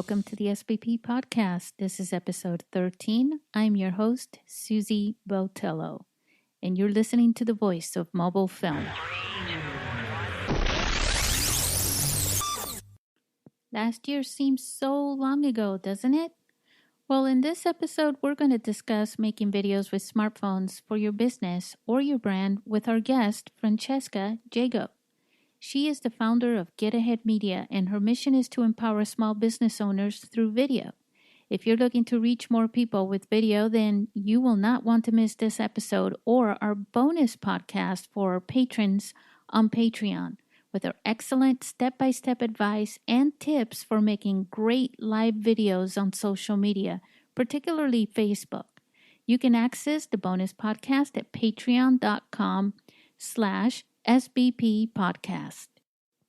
Welcome to the SBP podcast. This is episode 13. I'm your host, Susie Botello, and you're listening to the voice of mobile film. Last year seems so long ago, doesn't it? Well, in this episode, we're going to discuss making videos with smartphones for your business or your brand with our guest, Francesca Jago. She is the founder of Get Ahead Media, and her mission is to empower small business owners through video. If you're looking to reach more people with video, then you will not want to miss this episode or our bonus podcast for our patrons on Patreon with our excellent step-by-step advice and tips for making great live videos on social media, particularly Facebook. You can access the bonus podcast at patreon.com/SBP podcast.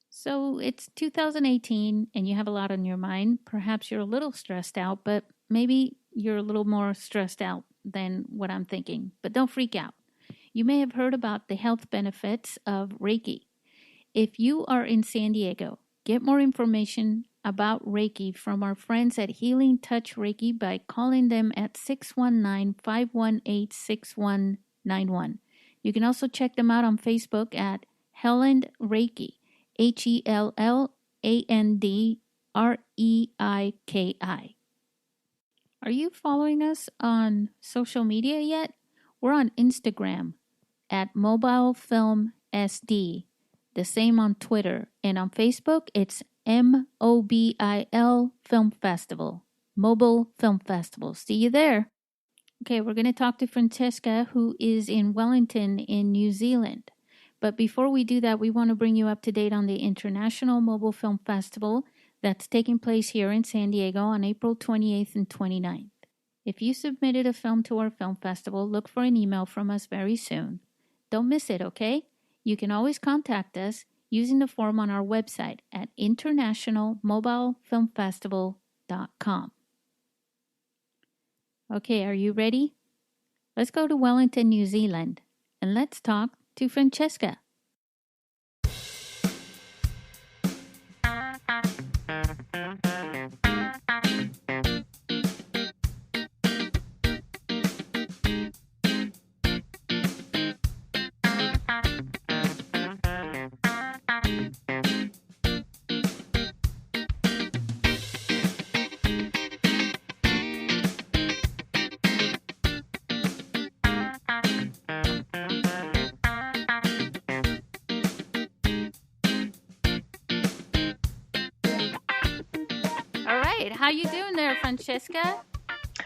So it's 2018 and you have a lot on your mind. Perhaps you're a little stressed out, but maybe you're a little more stressed out than what I'm thinking. But don't freak out. You may have heard about the health benefits of Reiki. If you are in San Diego, get more information about Reiki from our friends at Healing Touch Reiki by calling them at 619-518-6191. You can also check them out on Facebook at Helland Reiki, HELLANDREIKI. Are you following us on social media yet? We're on Instagram at Mobile Film SD, the same on Twitter, and on Facebook it's MOBIL Film Festival, Mobile Film Festival. See you there. Okay, we're going to talk to Francesca, who is in Wellington in New Zealand. But before we do that, we want to bring you up to date on the International Mobile Film Festival that's taking place here in San Diego on April 28th and 29th. If you submitted a film to our film festival, look for an email from us very soon. Don't miss it, okay? You can always contact us using the form on our website at internationalmobilefilmfestival.com. Okay, are you ready? Let's go to Wellington, New Zealand, and let's talk to Francesca. How you doing there, Francesca?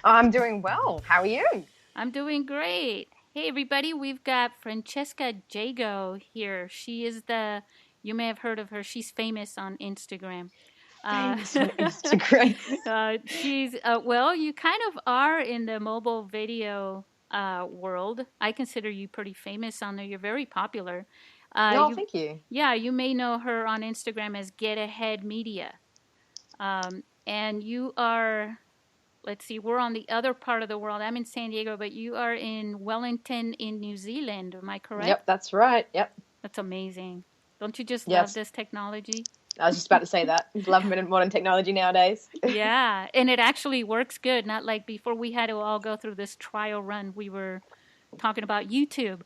I'm doing well. How are you? I'm doing great. Hey, everybody, we've got Francesca Jago here. She is you may have heard of her. She's famous on Instagram. Famous on Instagram. Well, you kind of are in the mobile video world. I consider you pretty famous on there. You're very popular. Thank you. Yeah, you may know her on Instagram as Get Ahead Media. And you are, let's see, we're on the other part of the world. I'm in San Diego, but you are in Wellington in New Zealand. Am I correct? Yep, that's right. Yep. That's amazing. Don't you just love this technology? I was just about to say that. Love modern technology nowadays. Yeah, and it actually works good. Not like before we had to all go through this trial run. We were talking about YouTube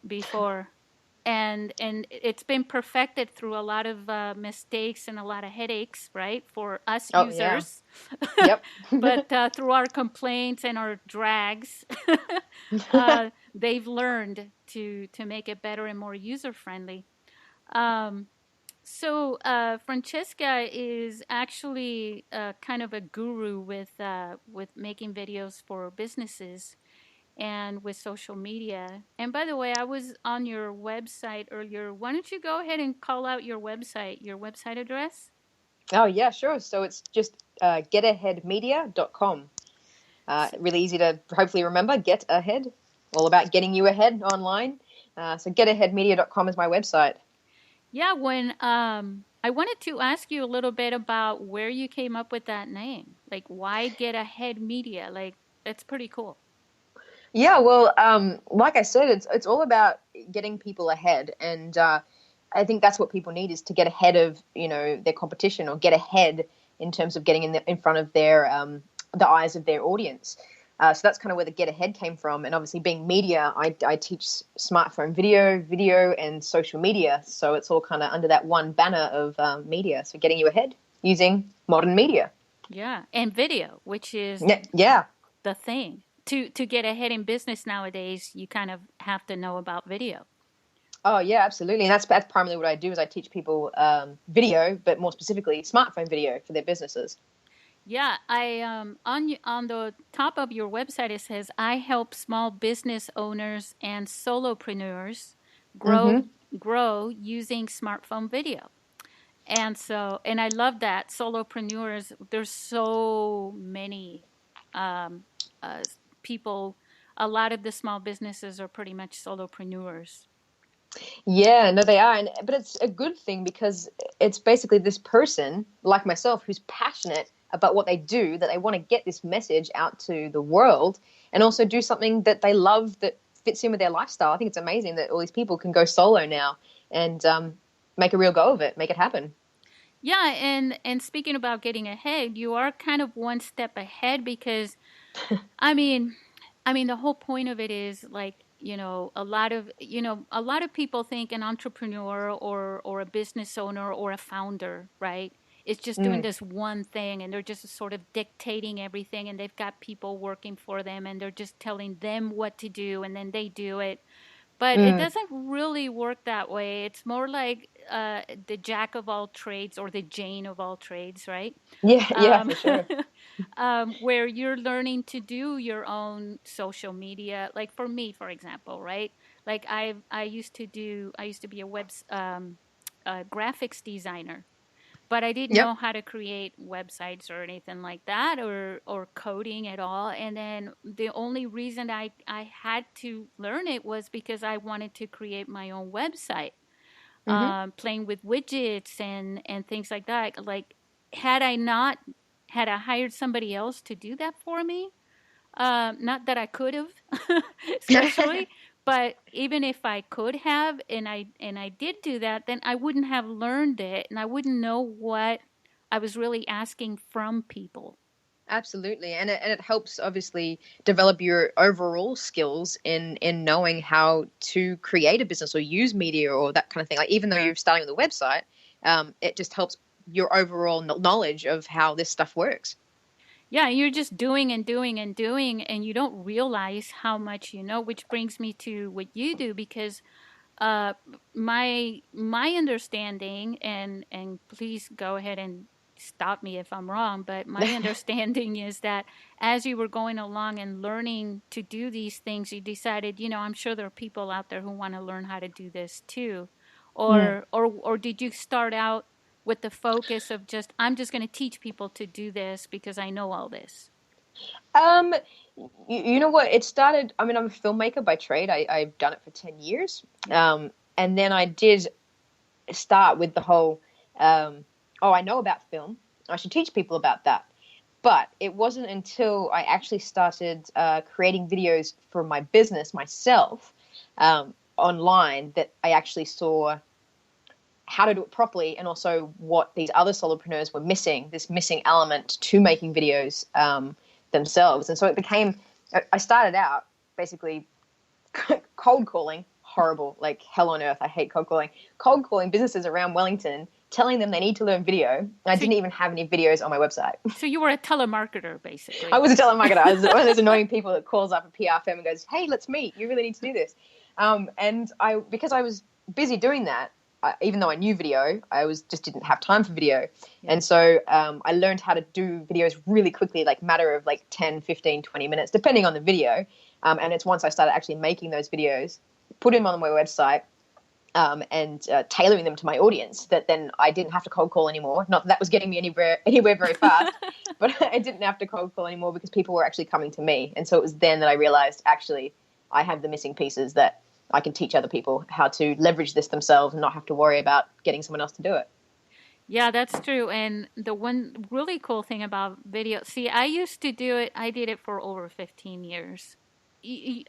before. And it's been perfected through a lot of mistakes and a lot of headaches, right, for us users. Yeah. Yep. But through our complaints and our drags, they've learned to make it better and more user-friendly. So Francesca is actually kind of a guru with making videos for businesses and with social media. And by the way, I was on your website earlier. Why don't you go ahead and call out your website address? Oh, yeah, sure. So it's just getaheadmedia.com. Really easy to hopefully remember. Get Ahead, all about getting you ahead online. So getaheadmedia.com is my website. Yeah, when I wanted to ask you a little bit about where you came up with that name. Like, why Get Ahead Media? Like, that's pretty cool. Yeah, well, like I said, it's all about getting people ahead, and I think that's what people need is to get ahead of their competition or get ahead in terms of getting in front of the eyes of their audience. So that's kind of where the get ahead came from. And obviously being media, I teach smartphone video and social media. So it's all kind of under that one banner of media. So getting you ahead using modern media. Yeah. And video, which is Yeah. the thing. To get ahead in business nowadays, you kind of have to know about video. Oh, yeah, absolutely. And that's primarily what I do is I teach people video, but more specifically smartphone video for their businesses. Yeah, I on the top of your website it says I help small business owners and solopreneurs grow Mm-hmm. grow using smartphone video. And I love that solopreneurs. There's so many um, uh, people. A lot of the small businesses are pretty much solopreneurs. Yeah, no, they are. But it's a good thing because it's basically this person, like myself, who's passionate about what they do, that they want to get this message out to the world and also do something that they love that fits in with their lifestyle. I think it's amazing that all these people can go solo now and make a real go of it, make it happen. Yeah, and speaking about getting ahead, you are kind of one step ahead because I mean, the whole point of it is like, a lot of people think an entrepreneur or a business owner or a founder, right? It's just doing Mm, this one thing and they're just sort of dictating everything and they've got people working for them and they're just telling them what to do and then they do it. But it mm. doesn't really work that way. It's more like the jack of all trades or the Jane of all trades, right? Yeah, yeah, Um, for sure. where you're learning to do your own social media. Like for me, for example, right? Like I used to be a graphics designer, but I didn't know Yep. how to create websites or anything like that or coding at all. And then the only reason I had to learn it was because I wanted to create my own website, Mm-hmm. playing with widgets and things like that. Like had I not had I hired somebody else to do that for me, not that I could have, especially, but even if I could have, and I did do that, then I wouldn't have learned it, and I wouldn't know what I was really asking from people. Absolutely, and it helps obviously develop your overall skills in knowing how to create a business or use media or that kind of thing. Like even though you're starting with a website, it just helps your overall knowledge of how this stuff works. Yeah, you're just doing and doing and doing, and you don't realize how much you know. Which brings me to what you do, because uh, my understanding, and please go ahead and stop me if I'm wrong, but my understanding is that as you were going along and learning to do these things, you decided, I'm sure there are people out there who want to learn how to do this too, Mm. or did you start out with the focus of just I'm just going to teach people to do this because I know all this? Um, you know what? It started. I mean, I'm a filmmaker by trade. I've done it for 10 years, Yeah. and then I did start with the whole. Oh, I know about film. I should teach people about that. But it wasn't until I actually started creating videos for my business myself online that I actually saw how to do it properly and also what these other solopreneurs were missing, this missing element to making videos themselves. And so it became, I started out basically cold calling, horrible, like hell on earth. I hate cold calling businesses around Wellington, telling them they need to learn video. And I So, didn't even have any videos on my website. so you were a telemarketer, I basically. was a telemarketer. I was one of those annoying people that calls up a PR firm and goes, "Hey, let's meet. You really need to do this." And because I was busy doing that, even though I knew video, I was just didn't have time for video. Yeah. And so I learned how to do videos really quickly, like matter of like 10, 15, 20 minutes, depending on the video. And it's once I started actually making those videos, put them on my website, and tailoring them to my audience that then I didn't have to cold call anymore. Not that that was getting me anywhere very fast, but I didn't have to cold call anymore because people were actually coming to me. And so it was then that I realized actually I have the missing pieces that I can teach other people how to leverage this themselves and not have to worry about getting someone else to do it. Yeah, that's true. And the one really cool thing about video, see, I used to do it, I did it for over 15 years.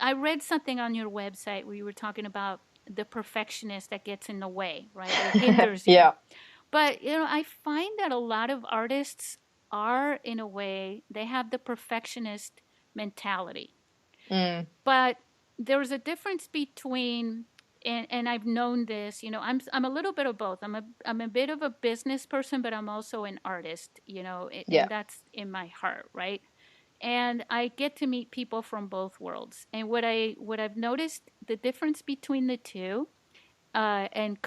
I read something on your website where you were talking about the perfectionist that gets in the way, right? Or hinders you. Yeah. But, I find that a lot of artists are, in a way, they have the perfectionist mentality. Mm. But there's a difference between, and I've known this, I'm a little bit of both. I'm a bit of a business person, but I'm also an artist, Yeah. and that's in my heart, right? And I get to meet people from both worlds. And what I've noticed, the difference between the two, and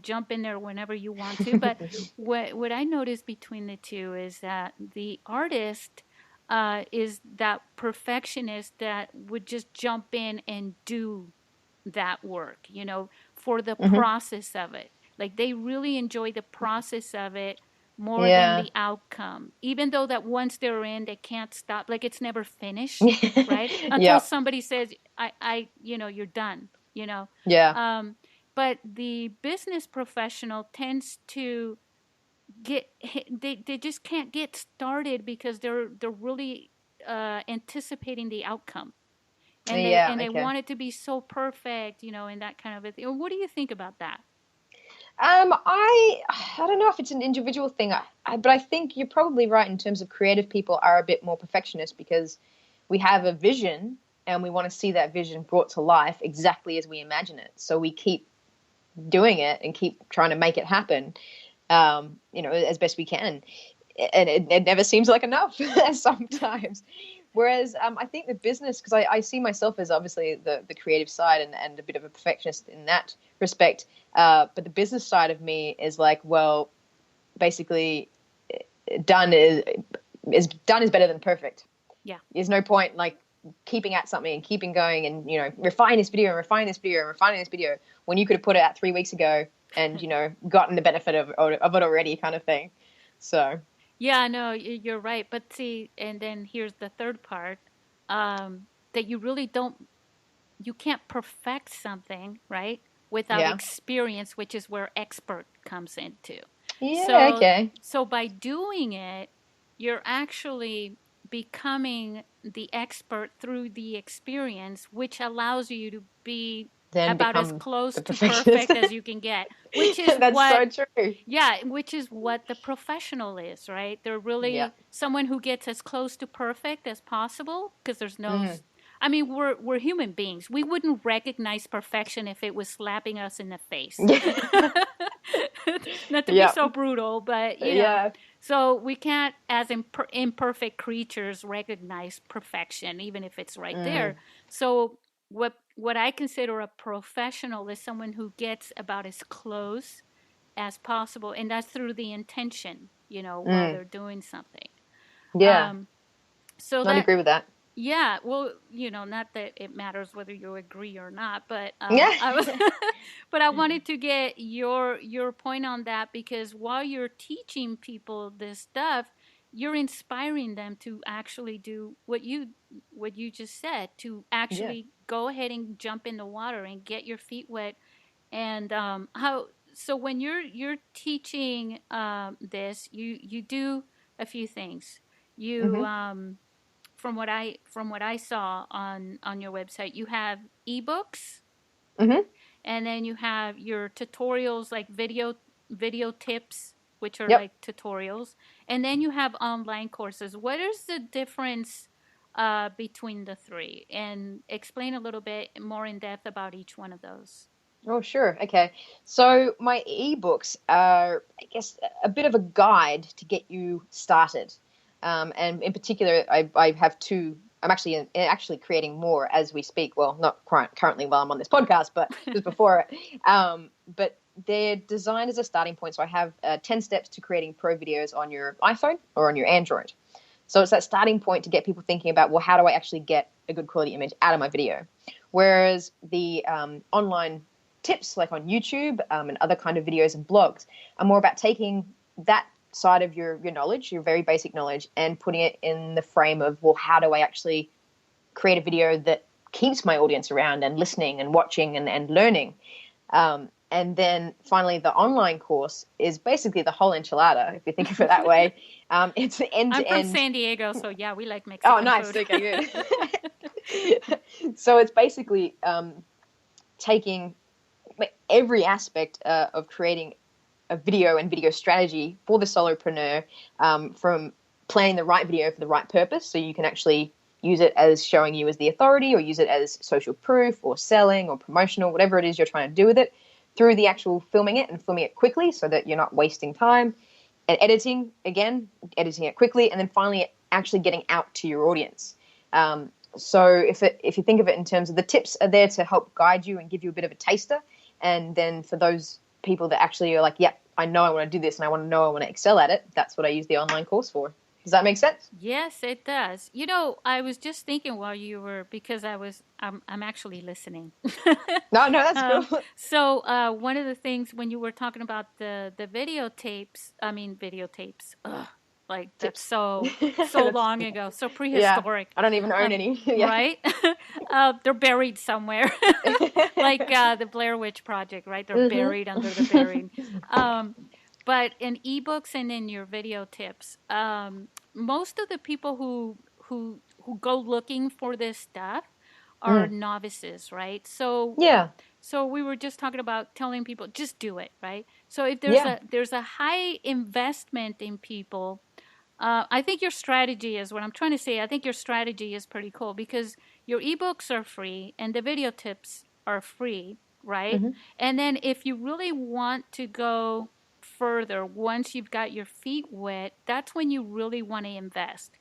jump in there whenever you want to. But what I noticed between the two is that the artist is that perfectionist that would just jump in and do that work, for the Hmm. process of it. Like they really enjoy the process of it more than Yeah. the outcome. Even though that once they're in, they can't stop. Like it's never finished, right? Until Yep. somebody says, you're done, you know. Yeah. Um, but the business professional tends to get they just can't get started because they're really anticipating the outcome, and they Yeah. and they Okay. want it to be so perfect, and that kind of a thing. What do you think about that? I don't know if it's an individual thing, but I think you're probably right in terms of creative people are a bit more perfectionist because we have a vision and we want to see that vision brought to life exactly as we imagine it. So we keep doing it and keep trying to make it happen, as best we can. And it never seems like enough sometimes. Whereas I think the business, because I see myself as obviously the creative side and a bit of a perfectionist in that respect. But the business side of me is like, well, basically, done is done is better than perfect. Yeah. There's no point like keeping at something and keeping going and refine this video and refine this video and refining this video when you could have put it out 3 weeks ago and gotten the benefit of it already, kind of thing. So Yeah, no, you're right. But see, and then here's the third part, that you can't perfect something, right, without yeah, experience, which is where expert comes into. yeah, So, okay, so by doing it, you're actually becoming the expert through the experience, which allows you to be then about as become close the to perfectionist. perfect as you can get, which is That's what so true. yeah, which is what the professional is, right? They're Yeah. really someone who gets as close to perfect as possible because there's no. Mm. I mean, we're human beings. We wouldn't recognize perfection if it was slapping us in the face. Not to be Yeah. so brutal, but Yeah. so we can't, as imperfect creatures, recognize perfection, even if it's right there. Mm. So what I consider a professional is someone who gets about as close as possible, and that's through the intention, while Mm. they're doing something. Yeah. um so I'd that agree with that. Yeah, well, not that it matters whether you agree or not, but Yeah. I was but I wanted to get your point on that, because while you're teaching people this stuff, you're inspiring them to actually do what you just said, to Yeah. actually go ahead and jump in the water and get your feet wet. And how so when you're teaching this, you do a few things. You Hmm. From what I saw on your website, you have eBooks, Hmm. and then you have your tutorials, like video tips, which are Yep. like tutorials, and then you have online courses. What is the difference between the three? And explain a little bit more in depth about each one of those. Oh, sure. Okay. So my ebooks are, I guess, a bit of a guide to get you started. And in particular, I have two. I'm actually creating more as we speak. Well, not currently while I'm on this podcast, but just before it. But they're designed as a starting point. So I have 10 steps to creating pro videos on your iPhone or on your Android. So it's that starting point to get people thinking about, well, how do I actually get a good quality image out of my video? Whereas the online tips, like on YouTube and other kind of videos and blogs, are more about taking that side of your knowledge, your very basic knowledge, and putting it in the frame of, well, how do I actually create a video that keeps my audience around and listening and watching and learning? And then finally, the online course is basically the whole enchilada, if you think of it that way. It's end I'm to from end. San Diego, so yeah, we like Oh, Mexican nice. food. Okay, good. So it's basically taking every aspect of creating a video and video strategy for the solopreneur, from planning the right video for the right purpose, so you can actually use it as showing you as the authority, or use it as social proof or selling or promotional, whatever it is you're trying to do with it, through the actual filming it and filming it quickly so that you're not wasting time, and editing it quickly, and then finally actually getting out to your audience. So if you think of it in terms of the tips are there to help guide you and give you a bit of a taster, and then for those people that actually are like, yep, I know I want to do this and I want to excel at it, that's what I use the online course for. Does that make sense? Yes, it does. You know, I was just thinking while you were, because I'm actually listening. No, that's um, cool. so one of the things when you were talking about the videotapes, I mean videotapes, ugh, like that's Tips. so That's, long ago, so yeah, prehistoric, I don't even own any. Yeah. right? They're buried somewhere, like the Blair Witch Project, right? They're buried under the burying. Um, but in ebooks and in your video tips, most of the people who go looking for this stuff are Mm. novices, right? So Yeah. we were just talking about telling people just do it, right? So if Yeah. there's a high investment in people, I think your strategy is what I'm trying to say. I think your strategy is pretty cool because your ebooks are free and the video tips are free, right? Mm-hmm. And then if you really want to go further, once you've got your feet wet, that's when you really want to invest.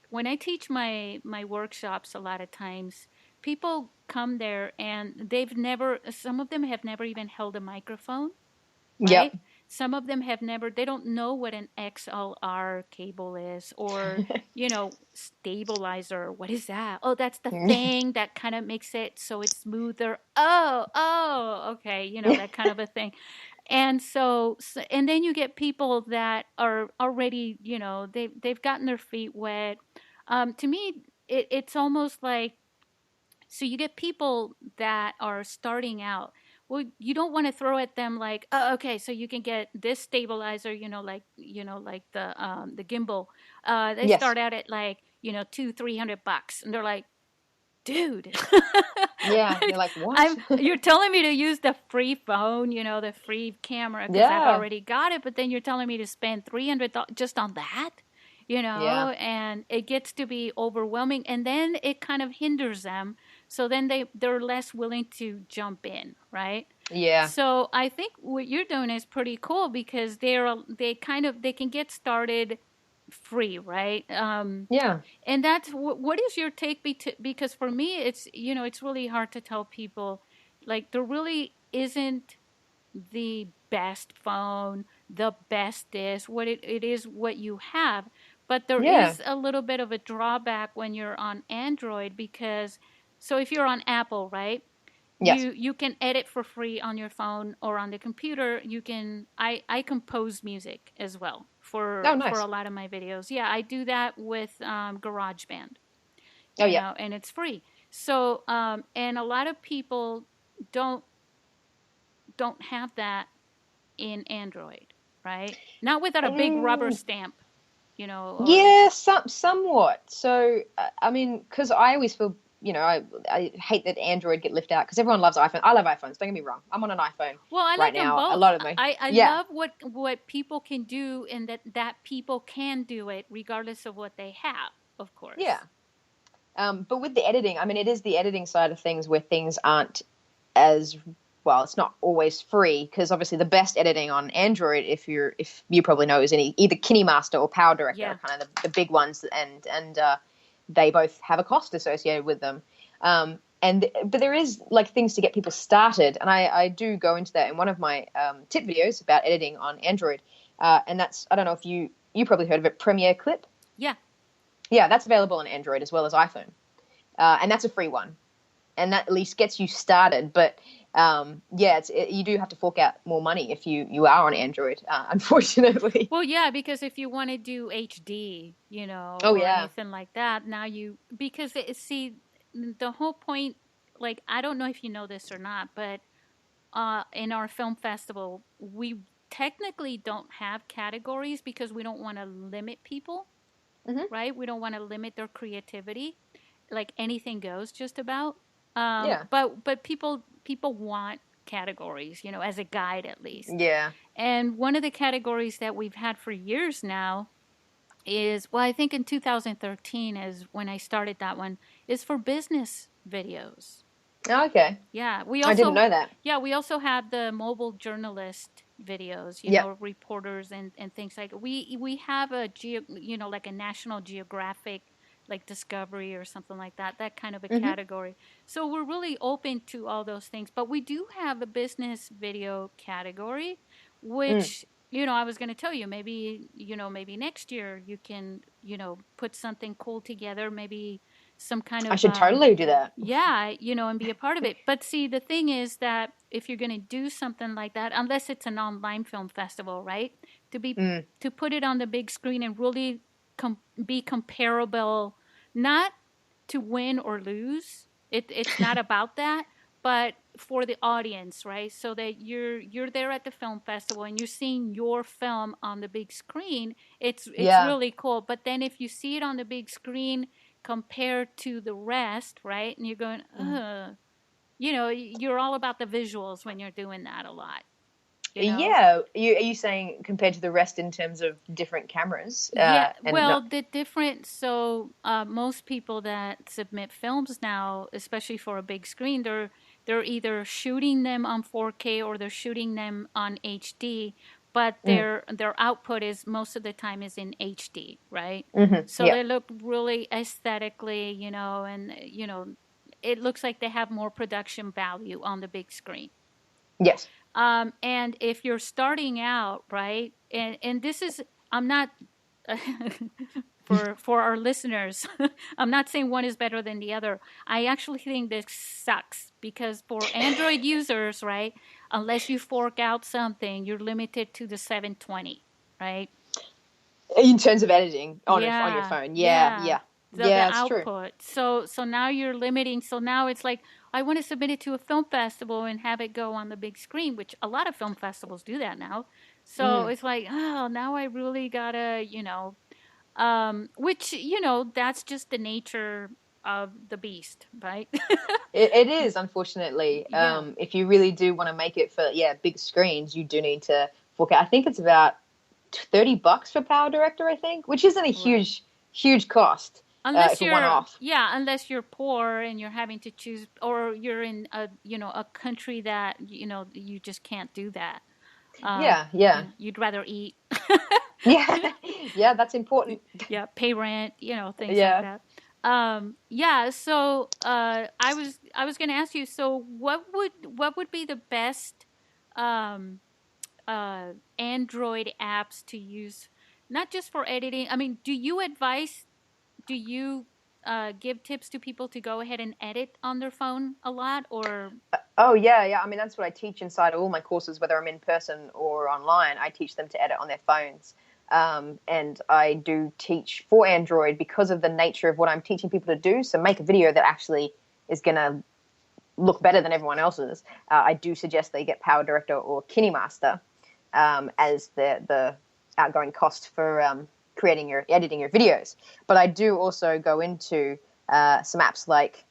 When I teach my workshops, a lot of times people come there and some of them have never even held a microphone, right? Yep. Some of them have never, they don't know what an XLR cable is or, you know, stabilizer. What is that? Oh, that's the thing that kind of makes it so it's smoother. Okay. You know, that kind of a thing. And and then you get people that are already, you know, they've gotten their feet wet. To me, it's almost like, so you get people that are starting out. Well, you don't want to throw at them like, oh, okay, so you can get this stabilizer, like the gimbal. They Yes. start out at like, $200-300, and they're like, dude, Yeah. You're like, what? you're telling me to use the free phone, the free camera, because I've Yeah. already got it, but then you're telling me to spend $300 just on that, Yeah. and it gets to be overwhelming, and then it kind of hinders them. So then they're less willing to jump in, right? Yeah. So I think what you're doing is pretty cool because they can get started free, right? Yeah. And that's what is your take? Because for me, it's really hard to tell people, like, there really isn't the best phone, the best this. It is what you have, but there Yeah. is a little bit of a drawback when you're on Android because, so if you're on Apple, right? Yes. You can edit for free on your phone or on the computer. I compose music as well Oh, for a nice. lot of my videos. Yeah, I do that with GarageBand, Oh, yeah. and it's free. So and a lot of people don't don't have that in Android, right? Not without a big rubber Mm, stamp, or yeah, somewhat. So, I mean, because I always feel, I hate that Android get left out because everyone loves iPhone. I love iPhones. Don't get me wrong. I'm on an iPhone well, I right like them now. A both. lot of me. I Yeah. love what people can do, and that people can do it regardless of what they have, of Yeah. course. But with the editing, I mean, it is the editing side of things where things aren't as well. It's not always free because obviously the best editing on Android, if you probably know, is either KineMaster or Power Director, Yeah. are kind of the big ones, and they both have a cost associated with them. But there is like things to get people started, and I do go into that in one of my tip videos about editing on Android, and that's, I don't know if you probably heard of it, Premiere Clip. Yeah. Yeah, that's available on Android as well as iPhone, and that's a free one, and that at least gets you started. But yeah, you do have to fork out more money if you are on Android, unfortunately. Well, yeah, because if you want to do HD, Oh or yeah, anything like that, now because see, the whole point, like, I don't know if you know this or not, but in our film festival, we technically don't have categories because we don't want to limit people, hmm, right? We don't want to limit their creativity. Like anything goes, just about. yeah, But people want categories, as a guide at least. yeah, And one of the categories that we've had for years now is, well, I think in 2013 is when I started that one, is for business videos. Oh, okay. Yeah, I didn't know that. we also have the mobile journalist videos, Yep. reporters and things like we have a like a National Geographic, like Discovery or something like that, that kind of a Mm-hmm. category. So we're really open to all those things, but we do have a business video category, Mm. which I was going to tell you, maybe maybe next year you can put something cool together, maybe some kind I of should totally do that. yeah, and be a part of it. But see, the thing is that if you're going to do something like that, unless it's an online film festival, right? Mm. To put it on the big screen and really be comparable, not to win or lose. It's not about that, but for the audience, right? So that you're there at the film festival and you're seeing your film on the big screen. It's Yeah. really cool. But then if you see it on the big screen compared to the rest, right? And you're going, Mm. you're all about the visuals when you're doing that a lot, Yeah. Are you saying compared to the rest in terms of different cameras? Yeah, And well, not. most people that submit films now, especially for a big screen, they're either shooting them on 4K or they're shooting them on HD, but Mm. their output is most of the time is in HD, right? Mm-hmm. So Yeah. they look really aesthetically, and it looks like they have more production value on the big screen. Yes. And if you're starting out, right, and this is, I'm not for our listeners, I'm not saying one is better than the other. I actually think this sucks because for Android users, right, unless you fork out something, you're limited to the 720, right? In terms of editing on your Yeah, phone. Yeah. yeah. Yeah. The Yeah. It's true. output. So now you're limiting. So now it's like I want to submit it to a film festival and have it go on the big screen, which a lot of film festivals do that now. So Mm. it's like, oh, now I really gotta, which that's just the nature of the beast, right? It is, unfortunately. Yeah, If you really do want to make it for big screens, you do need to fork out. I think it's about $30 for Power Director, I think, which isn't a right. huge cost Unless if a one you're off. yeah, unless you're poor and you're having to choose, or you're in a country that you just can't do that. Yeah, yeah, You'd rather eat. yeah, yeah. That's important. Yeah, pay rent, things like Yeah. that. Yeah, so I was going to ask you, so what would be the best um Android apps to use, not just for editing? I mean, do you give tips to people to go ahead and edit on their phone a lot, or Oh, yeah, yeah. I mean, that's what I teach inside all my courses, whether I'm in person or online. I teach them to edit on their phones. And I do teach for Android because of the nature of what I'm teaching people to do. So make a video that actually is going to look better than everyone else's. I do suggest they get Power Director or KineMaster as the outgoing cost for editing your videos. But I do also go into some apps like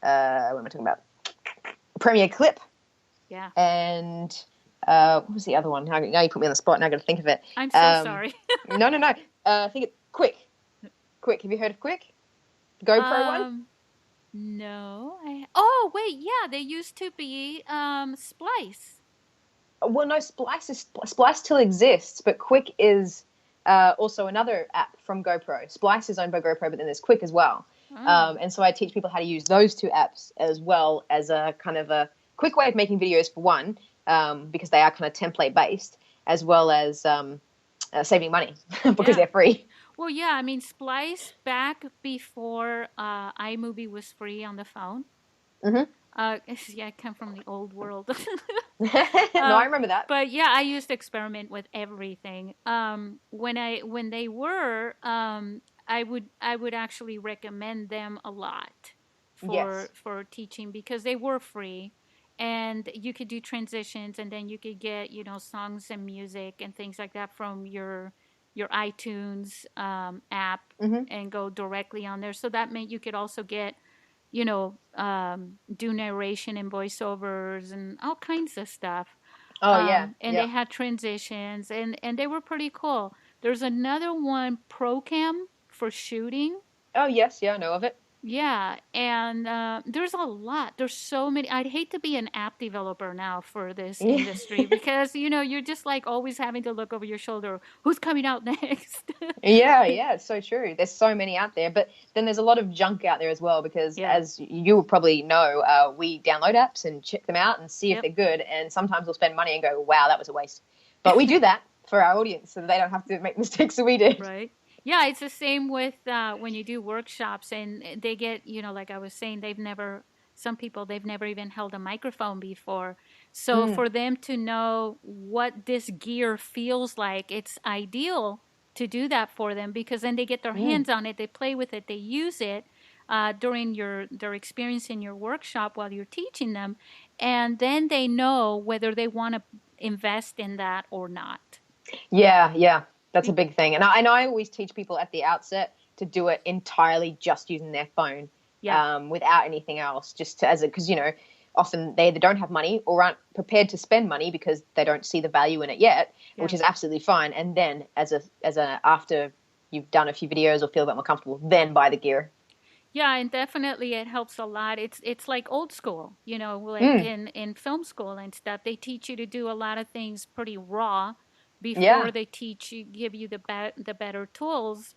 what am I talking about? Premiere Clip yeah? and what was the other one? Now you put me on the spot. Now I got to think of it. I'm so sorry. No, no, no. I think it's Quick. Quick. Have you heard of Quick? GoPro one? No. Oh, wait, yeah, they used to be Splice. Well, no. Splice still exists, but Quick is also another app from GoPro. Splice is owned by GoPro, but then there's Quick as well. Oh, And so I teach people how to use those two apps as well as a kind of a quick way of making videos for one, because they are kind of template based, as well as saving money because yeah. they're free. Well, yeah, I mean, Splice back before iMovie was free on the phone. Hmm. Yeah, I come from the old world. No, I remember that. But yeah, I used to experiment with everything. When they were, I would actually recommend them a lot Yes. for teaching because they were free, and you could do transitions, and then you could get songs and music and things like that from your iTunes app Hmm. and go directly on there. So that meant you could also get do narration and voiceovers and all kinds of stuff. Oh yeah, And yeah. they had transitions and they were pretty cool. There's another one, Procam, for shooting. Oh, yes. Yeah, I know of it. Yeah, and there's a lot. There's so many. I'd hate to be an app developer now for this Yeah. industry because, you're just like always having to look over your shoulder. Who's coming out next? Yeah, yeah, it's so true. There's so many out there, but then there's a lot of junk out there as well because, Yeah. as you will probably know, we download apps and check them out and see if Yep. they're good. And sometimes we'll spend money and go, "Wow, that was a waste." But we do that for our audience so that they don't have to make mistakes that we did. Right. Yeah, it's the same with when you do workshops and they get, like I was saying, some people, they've never even held a microphone before. So Mm, for them to know what this gear feels like, it's ideal to do that for them because then they get their mm. hands on it, they play with it, they use it during their experience in your workshop while you're teaching them. And then they know whether they want to invest in that or not. Yeah, yeah, that's a Be- big thing. And I always teach people at the outset to do it entirely just using their phone, yeah. without anything else, just to, as a because often they either don't have money or aren't prepared to spend money because they don't see the value in it yet, Yeah. which is absolutely fine. And then as a after you've done a few videos or feel a bit more comfortable, then buy the gear. Yeah, and definitely it helps a lot. It's like old school, like Mm, in film school and stuff. They teach you to do a lot of things pretty raw before yeah, they give you the better tools.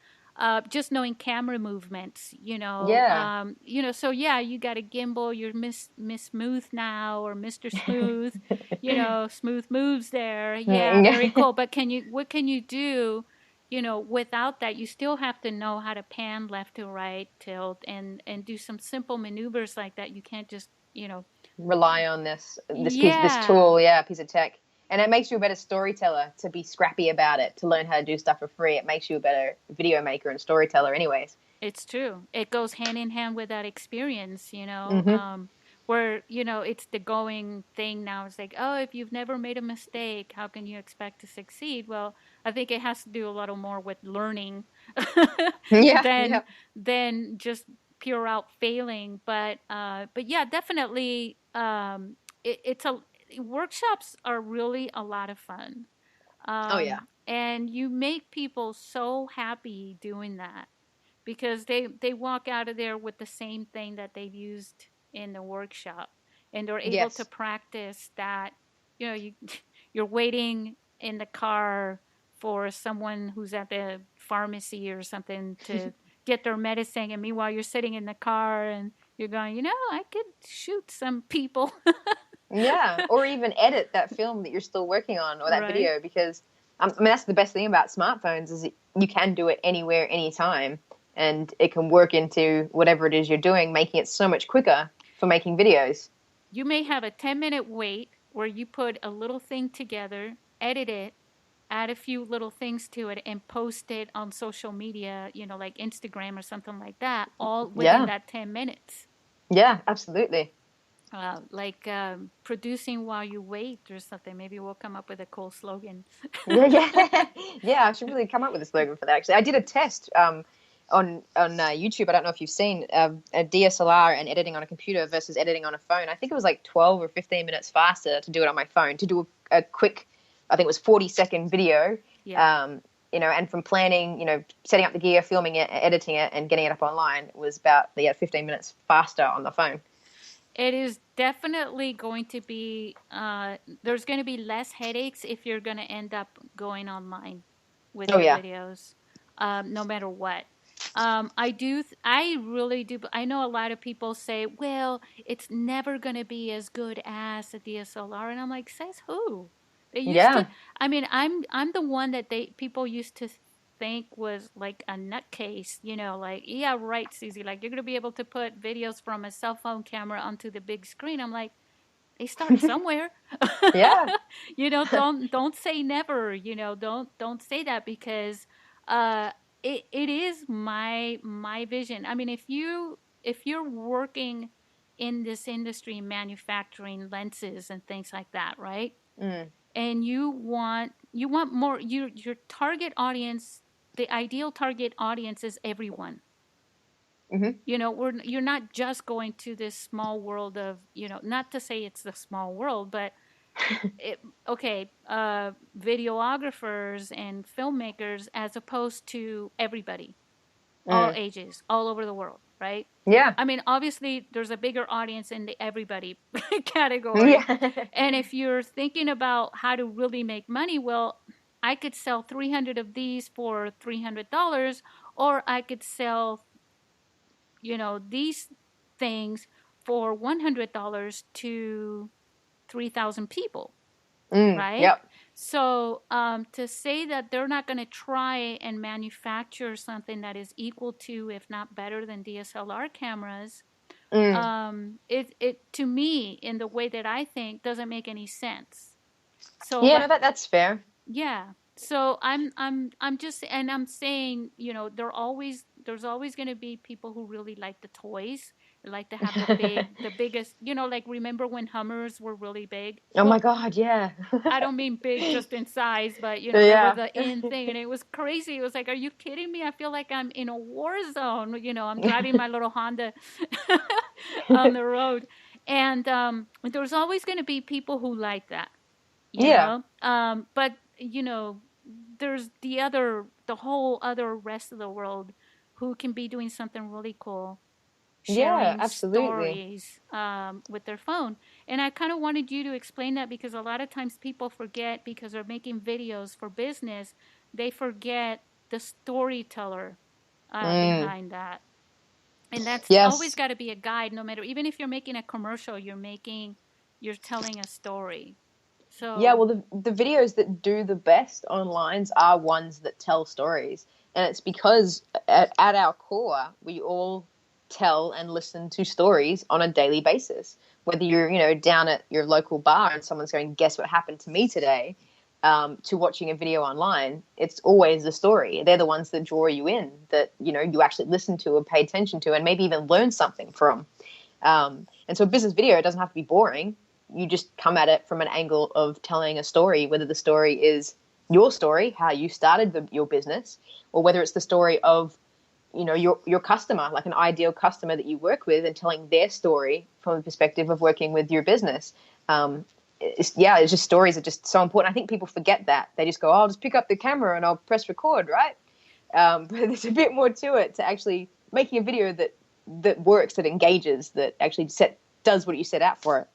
Just knowing camera movements, yeah. So yeah, you got a gimbal. You're Miss Smooth now or Mr. Smooth, smooth moves there. Yeah, very Mm, cool. But what can you do? Without that, you still have to know how to pan left to right, tilt, and do some simple maneuvers like that. You can't just, rely on this yeah, tool, yeah, piece of tech. And it makes you a better storyteller to be scrappy about it, to learn how to do stuff for free. It makes you a better video maker and storyteller anyways. it's true. It goes hand in hand with that experience, Hmm. where, it's the going thing now. It's like, oh, if you've never made a mistake, how can you expect to succeed? Well, I think it has to do a little more with learning Yeah, than yeah. just pure out failing. But yeah, definitely, it's a workshops are really a lot of fun. Oh yeah. And you make people so happy doing that because they walk out of there with the same thing that they've used in the workshop and they're able to Yes. practice that. You you're waiting in the car for someone who's at the pharmacy or something to get their medicine, and meanwhile you're sitting in the car and you're going, I could shoot some people. Yeah. Or even edit that film that you're still working on or that Right. video because I mean that's the best thing about smartphones is you can do it anywhere, anytime, and it can work into whatever it is you're doing, making it so much quicker for making videos. You may have a 10-minute wait where you put a little thing together, edit it, add a few little things to it, and post it on social media, like Instagram or something like that, all within Yeah. that 10 minutes. Yeah, absolutely. Like producing while you wait or something. Maybe we'll come up with a cool slogan. Yeah, yeah, yeah. I should really come up with a slogan for that. Actually, I did a test on YouTube. I don't know if you've seen a DSLR and editing on a computer versus editing on a phone. I think it was like 12 or 15 minutes faster to do it on my phone. To do a quick, I think it was 40-second video. Yeah. And from planning, setting up the gear, filming it, editing it, and getting it up online was about 15 minutes faster on the phone. It is definitely going to be, there's going to be less headaches if you're going to end up going online with Oh your yeah, videos, no matter what. I really do. I know a lot of people say, well, it's never going to be as good as a DSLR. And I'm like, says who? They used to, yeah, I mean, I'm the one that people used to think was like a nutcase, like, yeah, right, Susie, like you're going to be able to put videos from a cell phone camera onto the big screen. I'm like, they start somewhere. yeah, Don't say never, don't say that because uh it is my vision. I mean, if you're working in this industry, manufacturing lenses and things like that, right? mm, And you want more, your target audience, the ideal target audience is everyone. hmm, You're not just going to this small world of, not to say it's the small world, but videographers and filmmakers as opposed to everybody, all Mm. ages, all over the world, right? Yeah. I mean, obviously, there's a bigger audience in the everybody category. Yeah. And if you're thinking about how to really make money, well, I could sell 300 of these for $300, or I could sell, these things for $100 to 3,000 people, Mm. right? Yep. So to say that they're not going to try and manufacture something that is equal to, if not better than DSLR cameras, Mm. it to me, in the way that I think, doesn't make any sense. So Yeah, no, that's fair. yeah. So I'm just, and I'm saying, there's always going to be people who really like the toys, like to have the biggest, like, remember when Hummers were really big? Oh my Well, God, yeah. I don't mean big just in size, but they were Yeah. the in thing, and it was crazy. It was like, are you kidding me? I feel like I'm in a war zone. I'm driving my little Honda on the road, and there's always going to be people who like that, Yeah. but there's the whole other rest of the world who can be doing something really cool, Yeah, sharing absolutely. stories with their phone. And I kind of wanted you to explain that, because a lot of times people forget, because they're making videos for business, they forget the storyteller Mm. behind that. And that's always Yes. got to be a guide, no matter, even if you're making a commercial, you're telling a story. Yeah, So, well, the videos that do the best online are ones that tell stories. And it's because at our core, we all tell and listen to stories on a daily basis. Whether you're, down at your local bar and someone's going, guess what happened to me today, to watching a video online, it's always the story. They're the ones that draw you in, that, you actually listen to or pay attention to and maybe even learn something from. And so a business video doesn't have to be boring. You just come at it from an angle of telling a story, whether the story is your story, how you started your business, or whether it's the story of, your customer, like an ideal customer that you work with, and telling their story from the perspective of working with your business. It's just, stories are just so important. I think people forget that. They just go, oh, I'll just pick up the camera and I'll press record, right? But there's a bit more to it, to actually making a video that works, that engages, that actually does what you set out for it.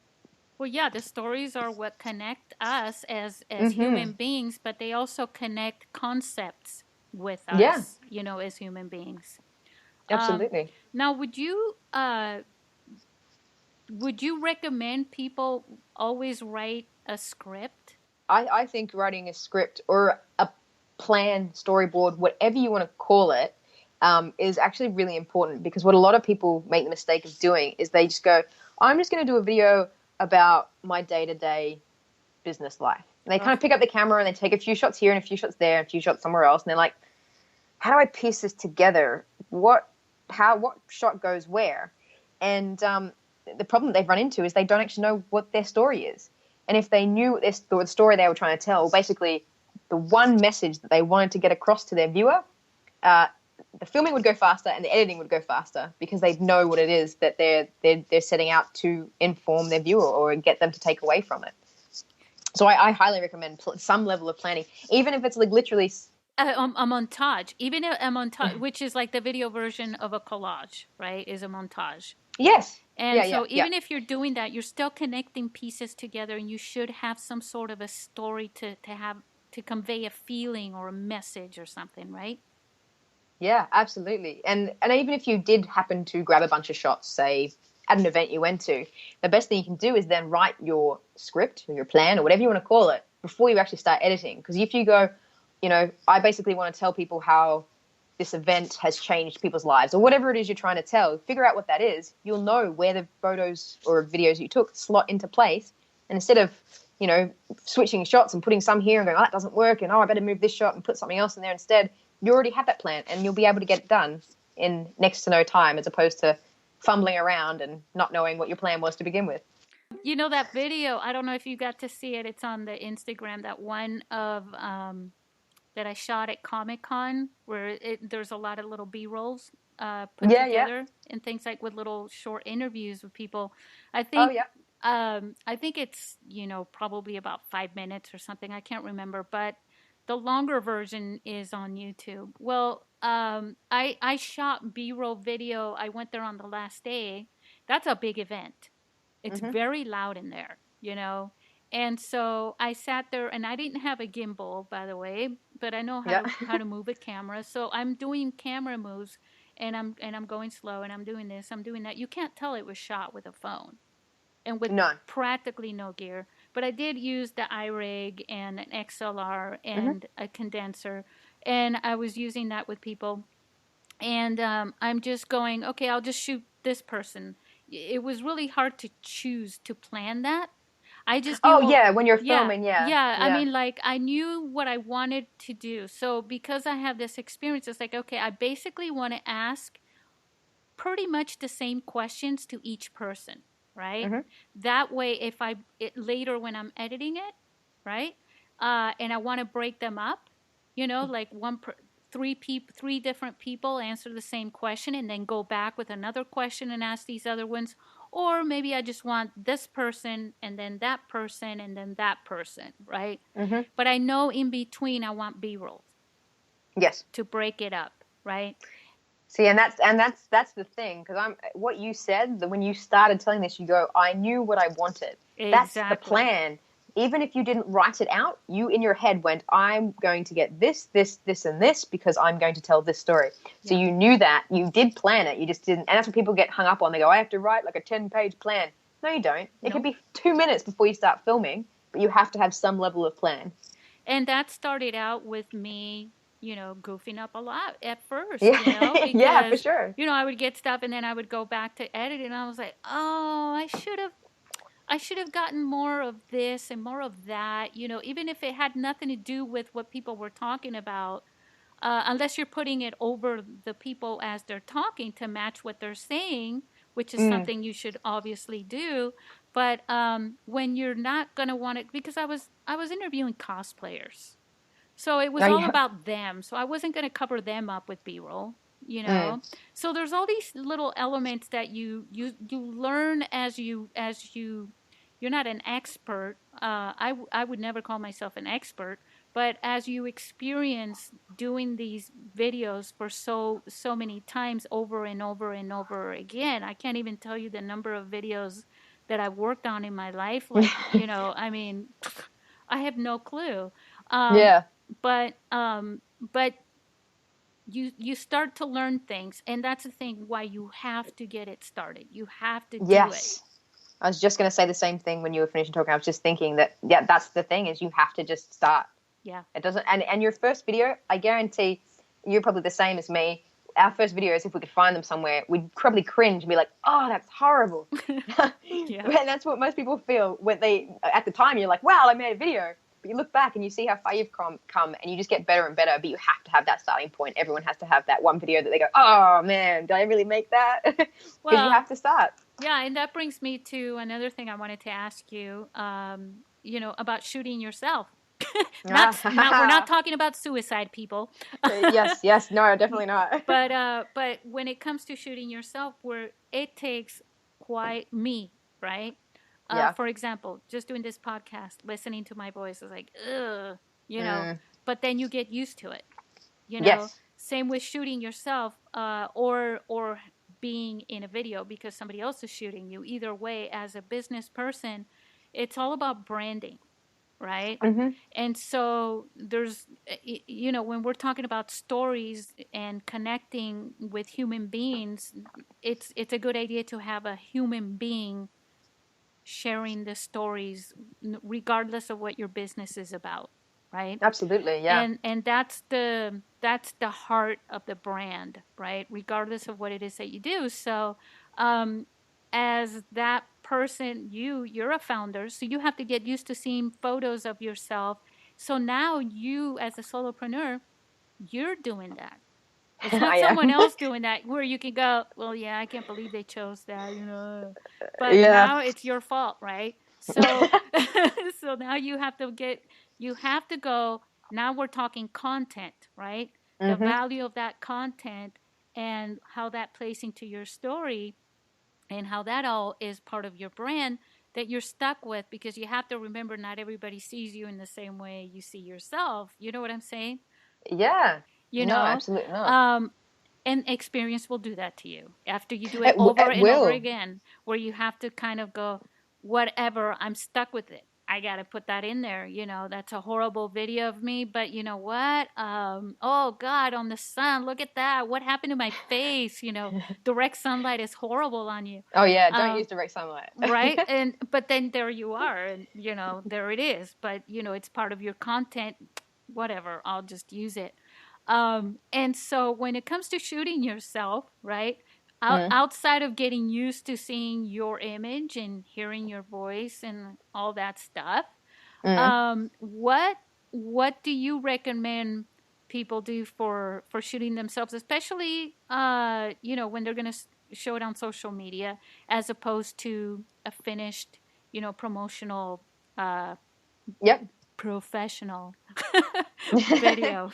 well, yeah, the stories are what connect us as Mm-hmm. human beings, but they also connect concepts with Yeah, us, as human beings. Um, absolutely. Now, would you recommend people always write a script? I think writing a script or a plan, storyboard, whatever you want to call it, is actually really important, because what a lot of people make the mistake of doing is they just go, I'm just going to do a video about my day-to-day business life. And they kind Ugh. of pick up the camera and they take a few shots here and a few shots there and a few shots somewhere else. And they're like, how do I piece this together? What shot goes where? And the problem they've run into is they don't actually know what their story is. And if they knew the story they were trying to tell, basically the one message that they wanted to get across to their viewer, uh, the filming would go faster and the editing would go faster, because they know what it is that they're setting out to inform their viewer or get them to take away from it. So I highly recommend some level of planning, even if it's like literally. A montage, even a montage, which is like the video version of a collage, right? Is a montage. Yes. And Yeah, yeah, so, yeah. even if you're doing that, you're still connecting pieces together, and you should have some sort of a story to convey a feeling or a message or something, right? Yeah, absolutely. And even if you did happen to grab a bunch of shots, say at an event you went to, the best thing you can do is then write your script or your plan or whatever you want to call it before you actually start editing. Because if you go, I basically want to tell people how this event has changed people's lives, or whatever it is you're trying to tell, figure out what that is. You'll know where the photos or videos you took slot into place. And instead of, switching shots and putting some here and going, oh, that doesn't work, and oh, I better move this shot and put something else in there instead, you already have that plan and you'll be able to get it done in next to no time, as opposed to fumbling around and not knowing what your plan was to begin with. That video, I don't know if you got to see it. It's on the Instagram, that one of that I shot at Comic-Con, where there's a lot of little B-rolls put Yeah, yeah. together, and things, like with little short interviews with people. I Oh, think yeah. I think it's, probably about 5 minutes or something. I can't remember, but the longer version is on YouTube. Well, I shot B-roll video. I went there on the last day. That's a big event. It's Mm-hmm. very loud in there. And so I sat there, and I didn't have a gimbal, by the way, but I know how Yeah. to how to move a camera. So I'm doing camera moves, and I'm going slow, and I'm doing this, I'm doing that. You can't tell it was shot with a phone and with No. practically no gear. But I did use the iRig and an XLR Mm-hmm. and a condenser, and I was using that with people. And I'm just going, okay, I'll just shoot this person. It was really hard to choose to plan that. I just Oh knew, yeah, when you're yeah, filming, yeah, yeah. I yeah. mean, like, I knew what I wanted to do. So because I have this experience, it's like, okay, I basically want to ask pretty much the same questions to each person, right? Mm-hmm. That way, if later when I'm editing it, right, and I want to break them up, like three different people answer the same question, and then go back with another question and ask these other ones, or maybe I just want this person and then that person and then that person, right? Mm-hmm. But I know in between I want B-roll Yes. to break it up, right? See, and that's the thing, because I'm what you said that when you started telling this, you go, I knew what I wanted. That's the Exactly. plan. Even if you didn't write it out, you in your head went, I'm going to get this, and this because I'm going to tell this story. So Yeah. you knew that. You did plan it. You just didn't. And that's what people get hung up on. They go, I have to write like a 10-page plan. No, you don't. It could Nope. be 2 minutes before you start filming, but you have to have some level of plan. And that started out with me, goofing up a lot at first, Yeah, yeah, for because, sure. I would get stuff and then I would go back to edit and I was like, oh, I should have gotten more of this and more of that, even if it had nothing to do with what people were talking about, unless you're putting it over the people as they're talking to match what they're saying, which is Mm. something you should obviously do. But when you're not going to want it, because I was interviewing cosplayers, so it Oh, was all yeah. about them. So I wasn't going to cover them up with B-roll, Mm. So there's all these little elements that you learn as you you're not an expert. I would never call myself an expert, but as you experience doing these videos for so many times over and over and over again, I can't even tell you the number of videos that I've worked on in my life. Like, I mean, I have no clue. Um, Yeah. but you start to learn things, and that's the thing why you have to get it started. You have to do it. Yes. I was just going to say the same thing when you were finishing talking. I was just thinking that, yeah, that's the thing is you have to just start. Yeah. It doesn't, and your first video, I guarantee you're probably the same as me. Our first videos, if we could find them somewhere, we'd probably cringe and be like, oh, that's horrible. Yeah. And that's what most people feel when at the time, you're like, wow, I made a video. But you look back and you see how far you've come and you just get better and better. But you have to have that starting point. Everyone has to have that one video that they go, oh, man, did I really make that? Because you Well, have to start. yeah, and that brings me to another thing I wanted to ask you. About shooting yourself. Not we're not talking about suicide, people. Yes, yes, no, definitely not. But when it comes to shooting yourself, where it takes quite me, right? Yeah. For example, just doing this podcast, listening to my voice is like, ugh, Mm, but then you get used to it, yes. Same with shooting yourself, or being in a video because somebody else is shooting you. Either way, as a business person, it's all about branding, right? Mm-hmm. And so there's, when we're talking about stories and connecting with human beings, it's a good idea to have a human being sharing the stories, regardless of what your business is about, right? Absolutely, yeah. And that's the heart of the brand, right? Regardless of what it is that you do. So um as that person, you're a founder, so you have to get used to seeing photos of yourself. So now you, as a solopreneur, you're doing that. It's not I someone am. else doing that where you can go, well, yeah, I can't believe they chose that. But Yeah. now it's your fault, right? So so now you have to go, now we're talking content, right? The Mm-hmm. value of that content and how that plays into your story and how that all is part of your brand. that you're stuck with, because you have to remember not everybody sees you in the same way you see yourself. You know what I'm saying? Yeah. You No, know, absolutely not. and experience will do that to you after you do it over It and over will. again, where you have to kind of go, whatever, I'm stuck with it. I got to put that in there. That's a horrible video of me, but you know what? Oh God, on the sun, look at that. What happened to my face? Direct sunlight is horrible on you. Oh yeah, don't use direct sunlight. Right. But then there you are, and there it is. But it's part of your content. Whatever, I'll just use it. And so when it comes to shooting yourself, right, outside of getting used to seeing your image and hearing your voice and all that stuff, what do you recommend people do for shooting themselves, especially when they're going to show it on social media, as opposed to a finished promotional Yep. professional video?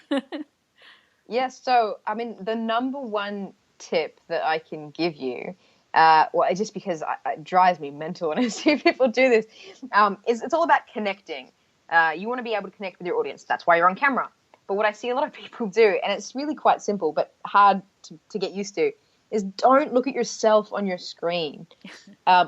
Yes. So, I mean, the number one tip that I can give you, well, it's just because it drives me mental when I see people do this, is it's all about connecting. You want to be able to connect with your audience. That's why you're on camera. But what I see a lot of people do, and it's really quite simple but hard to get used to, is don't look at yourself on your screen.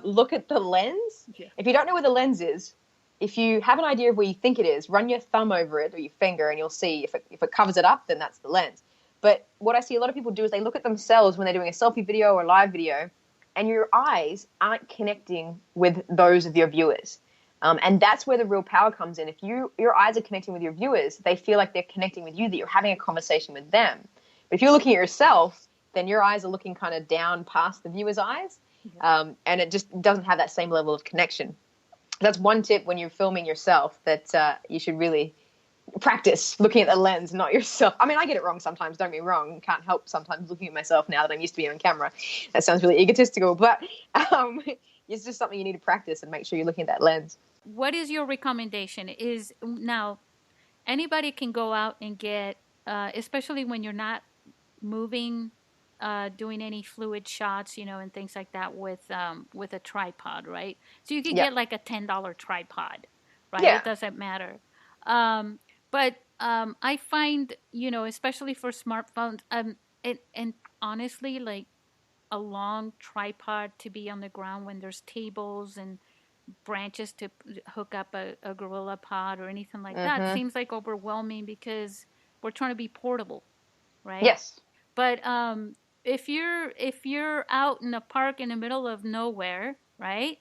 Look at the lens. Yeah. If you don't know where the lens is, if you have an idea of where you think it is, run your thumb over it or your finger, and you'll see if it covers it up, then that's the lens. But what I see a lot of people do is they look at themselves when they're doing a selfie video or a live video, and your eyes aren't connecting with those of your viewers. And that's where the real power comes in. If your eyes are connecting with your viewers, they feel like they're connecting with you, that you're having a conversation with them. But if you're looking at yourself, then your eyes are looking kind of down past the viewer's eyes, and it just doesn't have that same level of connection. That's one tip when you're filming yourself, that you should really practice looking at the lens, not yourself. I mean, I get it wrong sometimes, don't get me wrong. Can't help sometimes looking at myself now that I'm used to being on camera. That sounds really egotistical, but it's just something you need to practice and make sure you're looking at that lens. What is your recommendation? Now, anybody can go out and get, especially when you're not moving, doing any fluid shots, and things like that with a tripod, right? So you could get like a $10 tripod, right? Yeah. It doesn't matter. But I find, especially for smartphones, and honestly, like a long tripod to be on the ground when there's tables and branches to hook up a gorilla pod or anything like that seems like overwhelming, because we're trying to be portable, right? Yes. But if you're out in a park in the middle of nowhere, right?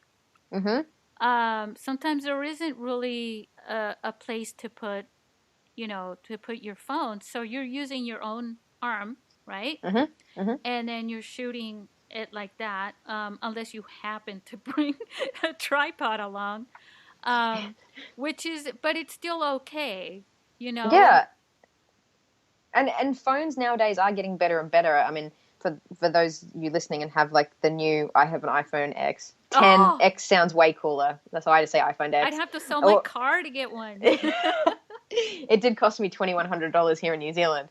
Sometimes there isn't really a place to put your phone, so you're using your own arm, right? And then you're shooting it like that, unless you happen to bring a tripod along, but it's still okay, Yeah. And phones nowadays are getting better and better. I mean, for those you listening and have like the new, I have an iPhone X. 10 X sounds way cooler. That's why I just say iPhone X. I'd have to sell my car to get one. It did cost me $2,100 here in New Zealand.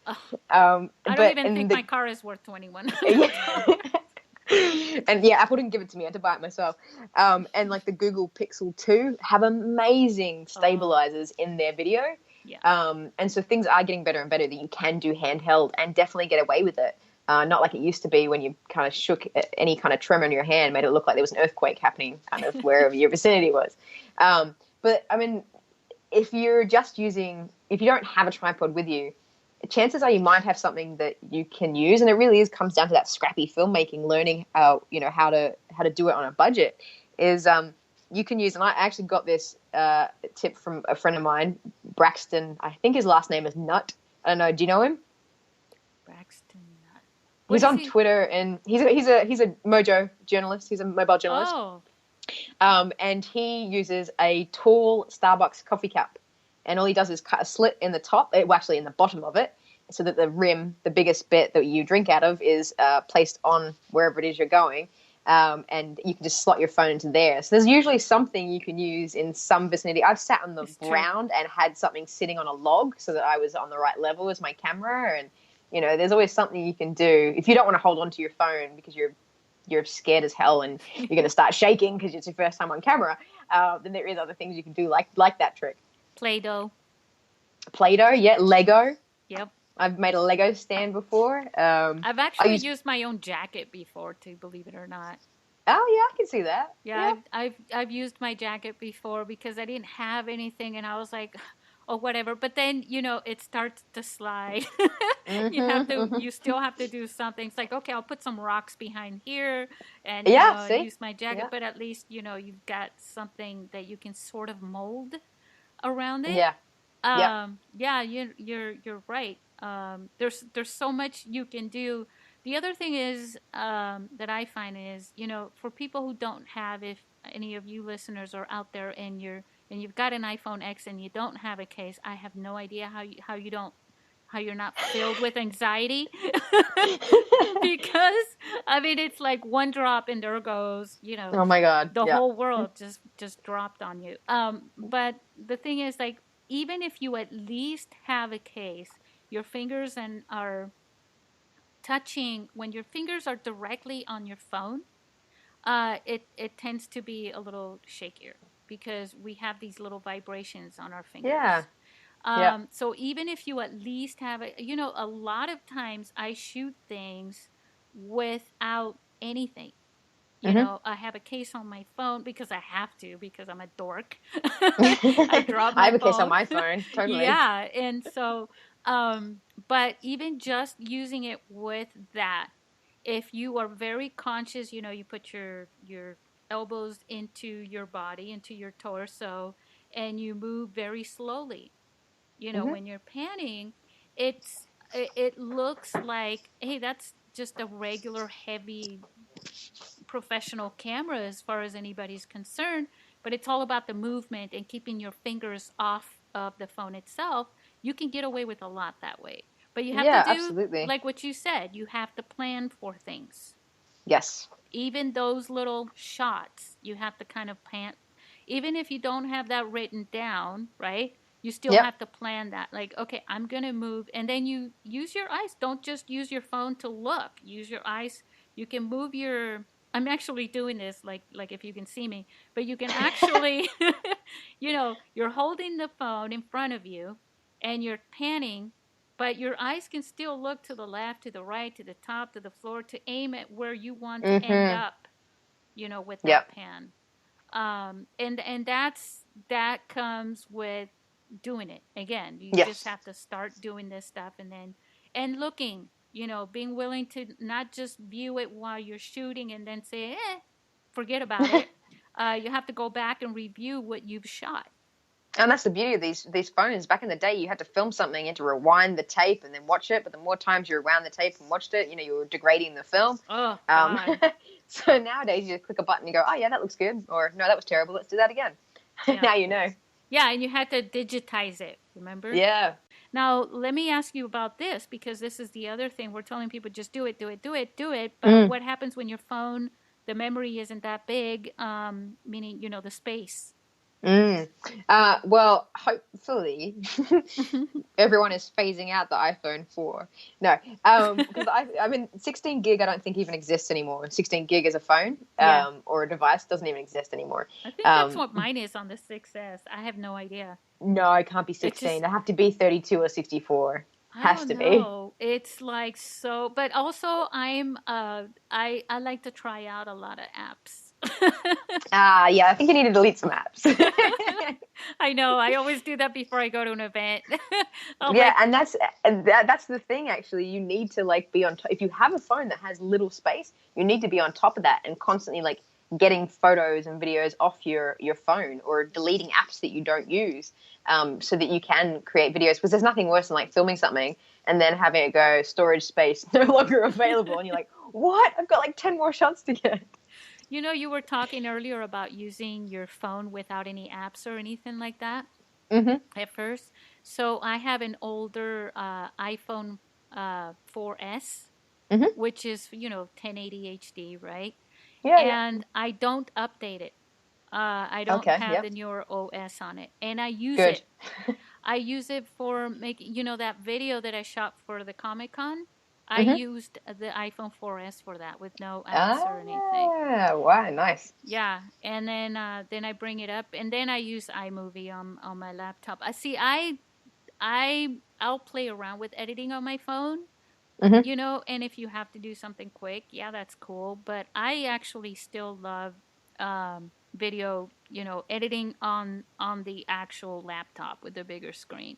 I don't even think my car is worth $2,100. And yeah, Apple didn't give it to me. I had to buy it myself. And like the Google Pixel 2 have amazing stabilizers in their video. Yeah. And so things are getting better and better that you can do handheld and definitely get away with it. Not like it used to be when you kind of shook any kind of tremor in your hand, made it look like there was an earthquake happening kind of wherever your vicinity was. But I mean, if you don't have a tripod with you, chances are you might have something that you can use. And it really comes down to that scrappy filmmaking, learning how to do it on a budget. You can use, and I actually got this tip from a friend of mine, Braxton. I think his last name is Nutt. I don't know. Do you know him? Braxton Nutt. He's on Twitter, and he's a Mojo journalist. He's a mobile journalist. And he uses a tall Starbucks coffee cup, and all he does is cut a slit in the top, well, actually in the bottom of it, so that the rim, the biggest bit that you drink out of, is placed on wherever it is you're going. And you can just slot your phone into there. So there's usually something you can use in some vicinity. I've sat on the ground and had something sitting on a log so that I was on the right level as my camera. And, there's always something you can do if you don't want to hold on to your phone because you're you're scared as hell and you're going to start shaking because it's your first time on camera, then there is other things you can do like that trick. Play-Doh. Play-Doh, yeah. Lego. Yep. I've made a Lego stand before. I've actually used my own jacket before too, believe it or not. Oh yeah, I can see that. Yeah, I've used my jacket before because I didn't have anything and I was like, oh whatever. But then, it starts to slide. You still have to do something. It's like, okay, I'll put some rocks behind here and Yeah, see? use my jacket, Yeah. but at least, you've got something that you can sort of mold around it. Yeah. Yeah. Yeah, you're right. There's so much you can do. The other thing is that I find is, for people who don't have, if any of you listeners are out there and you've got an iPhone X and you don't have a case, I have no idea how you're not filled with anxiety. Because I mean it's like one drop and there goes, Oh my God. the Yeah. whole world just dropped on you. But the thing is, like, even if you at least have a case, your fingers are touching, when your fingers are directly on your phone, it tends to be a little shakier because we have these little vibrations on our fingers. Yeah. Yeah. So even if you at least have a lot of times I shoot things without anything. I have a case on my phone because I have to, because I'm a dork. I dropped my I have a case on phone. my phone. Totally. Yeah. And so, but even just using it with that, if you are very conscious, you put your elbows into your body, into your torso, and you move very slowly. When you're panning, it looks like, hey, that's just a regular heavy professional camera as far as anybody's concerned, but it's all about the movement and keeping your fingers off of the phone itself. You can get away with a lot that way. But you have to do, absolutely. like what you said, you have to plan for things. Yes. Even those little shots, you have to kind of plan. Even if you don't have that written down, right? You still have to plan that. Like, okay, I'm going to move. And then you use your eyes. Don't just use your phone to look. Use your eyes. You can move your... I'm actually doing this, like if you can see me. But you can actually, you're holding the phone in front of you and you're panning, but your eyes can still look to the left, to the right, to the top, to the floor, to aim at where you want to end up, with that pan. And that comes with doing it. Again, you just have to start doing this stuff and looking, being willing to not just view it while you're shooting and then say, forget about it. You have to go back and review what you've shot. And that's the beauty of these phones. Back in the day, you had to film something, you had to rewind the tape and then watch it. But the more times you rewound the tape and watched it, you were degrading the film. Oh, God. So nowadays, you just click a button and you go, oh, yeah, that looks good. Or, no, that was terrible. Let's do that again. Yeah. Now you know. Yeah, and you had to digitize it, remember? Yeah. Now, let me ask you about this, because this is the other thing. We're telling people just do it, do it, do it, do it. But what happens when your phone, the memory isn't that big, meaning, the space? Well, hopefully everyone is phasing out the iPhone 4. No, because I mean, 16 gig I don't think even exists anymore. 16 gig as a phone or a device doesn't even exist anymore. I think that's what mine is on the 6S. I have no idea. No, it can't be 16. They have to be 32 or 64. Has to be. It's like so, but also I like to try out a lot of apps. Yeah, I think you need to delete some apps. I know. I always do that before I go to an event. And that's the thing. Actually, you need to be on top. If you have a phone that has little space, you need to be on top of that and constantly getting photos and videos off your phone or deleting apps that you don't use, so that you can create videos. Because there's nothing worse than filming something and then having it go storage space no longer available, and you're like, what? I've got 10 more shots to get. You were talking earlier about using your phone without any apps or anything like that at first. So I have an older iPhone 4S, which is, 1080 HD, right? Yeah. And I don't update it. I don't have the newer OS on it. And I use it. I use it for making, that video that I shot for the Comic-Con. I used the iPhone 4S for that with no ads or anything. Ah, wow, nice. Yeah, and then I bring it up, and then I use iMovie on my laptop. I see. I'll play around with editing on my phone, Hmm. you know, and if you have to do something quick, yeah, that's cool. But I actually still love video, you know, editing on the actual laptop with the bigger screen,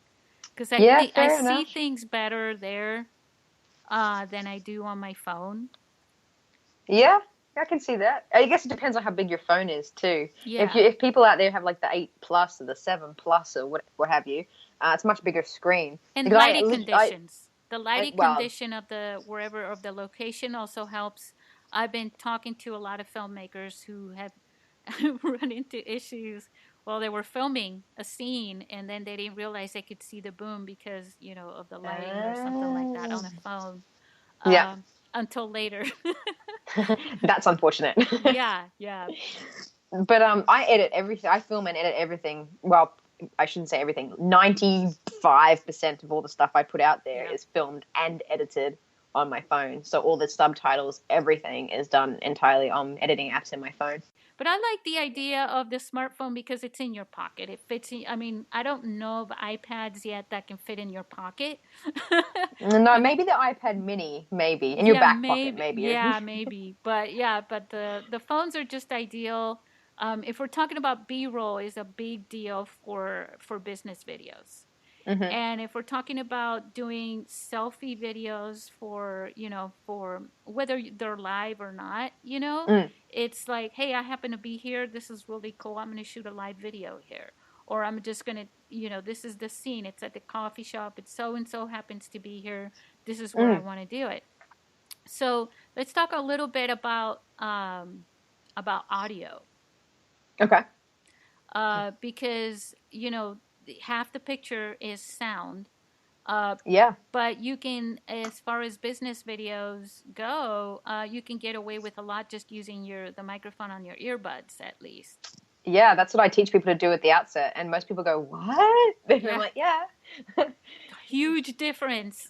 because Yeah, I fair see enough. things better there than I do on my phone. Yeah, I can see that. I guess it depends on how big your phone is too. Yeah, If people out there have like the 8 plus or the 7 plus or what have you, it's a much bigger screen. and Because lighting conditions. The lighting well, condition of the wherever of the location also helps. I've been talking to a lot of filmmakers who have run into issues while they were filming a scene, and then they didn't realize they could see the boom because, you know, of the lighting or something like that uh, on a phone, yeah, until later. that's unfortunate. Yeah, yeah, But I edit everything. I film and edit everything. Well, I shouldn't say everything. 95% of all the stuff I put out there yeah. is filmed and edited on my phone. So all the subtitles, everything is done entirely on editing apps in my phone. But I like the idea of the smartphone because it's in your pocket. It fits in. I mean, I don't know of iPads yet that can fit in your pocket. No, You know, maybe the iPad Mini, maybe in your yeah, back pocket, maybe. maybe. Yeah, maybe. But yeah, but the phones are just ideal. If we're talking about B-roll, is a big deal for business videos. Hmm. And if we're talking about doing selfie videos for, you know, for whether they're live or not, you know, Mm, it's like, hey, I happen to be here. This is really cool. I'm going to shoot a live video here. Or I'm just going to, you know, this is the scene. It's at the coffee shop. It's so and so happens to be here. This is where I mm. want to do it. So let's talk a little bit about audio, Okay. because, you know, half the picture is sound. Uh, Yeah. but you can, as far as business videos go, you can get away with a lot just using the microphone on your earbuds, at least. Yeah, that's what I teach people to do at the outset. And most people go, "What?" And I'm Yeah, like, "Yeah." huge difference.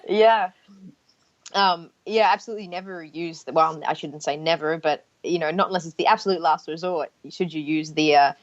Yeah. Yeah, absolutely never use well, I shouldn't say never, but not unless it's the absolute last resort, should you use the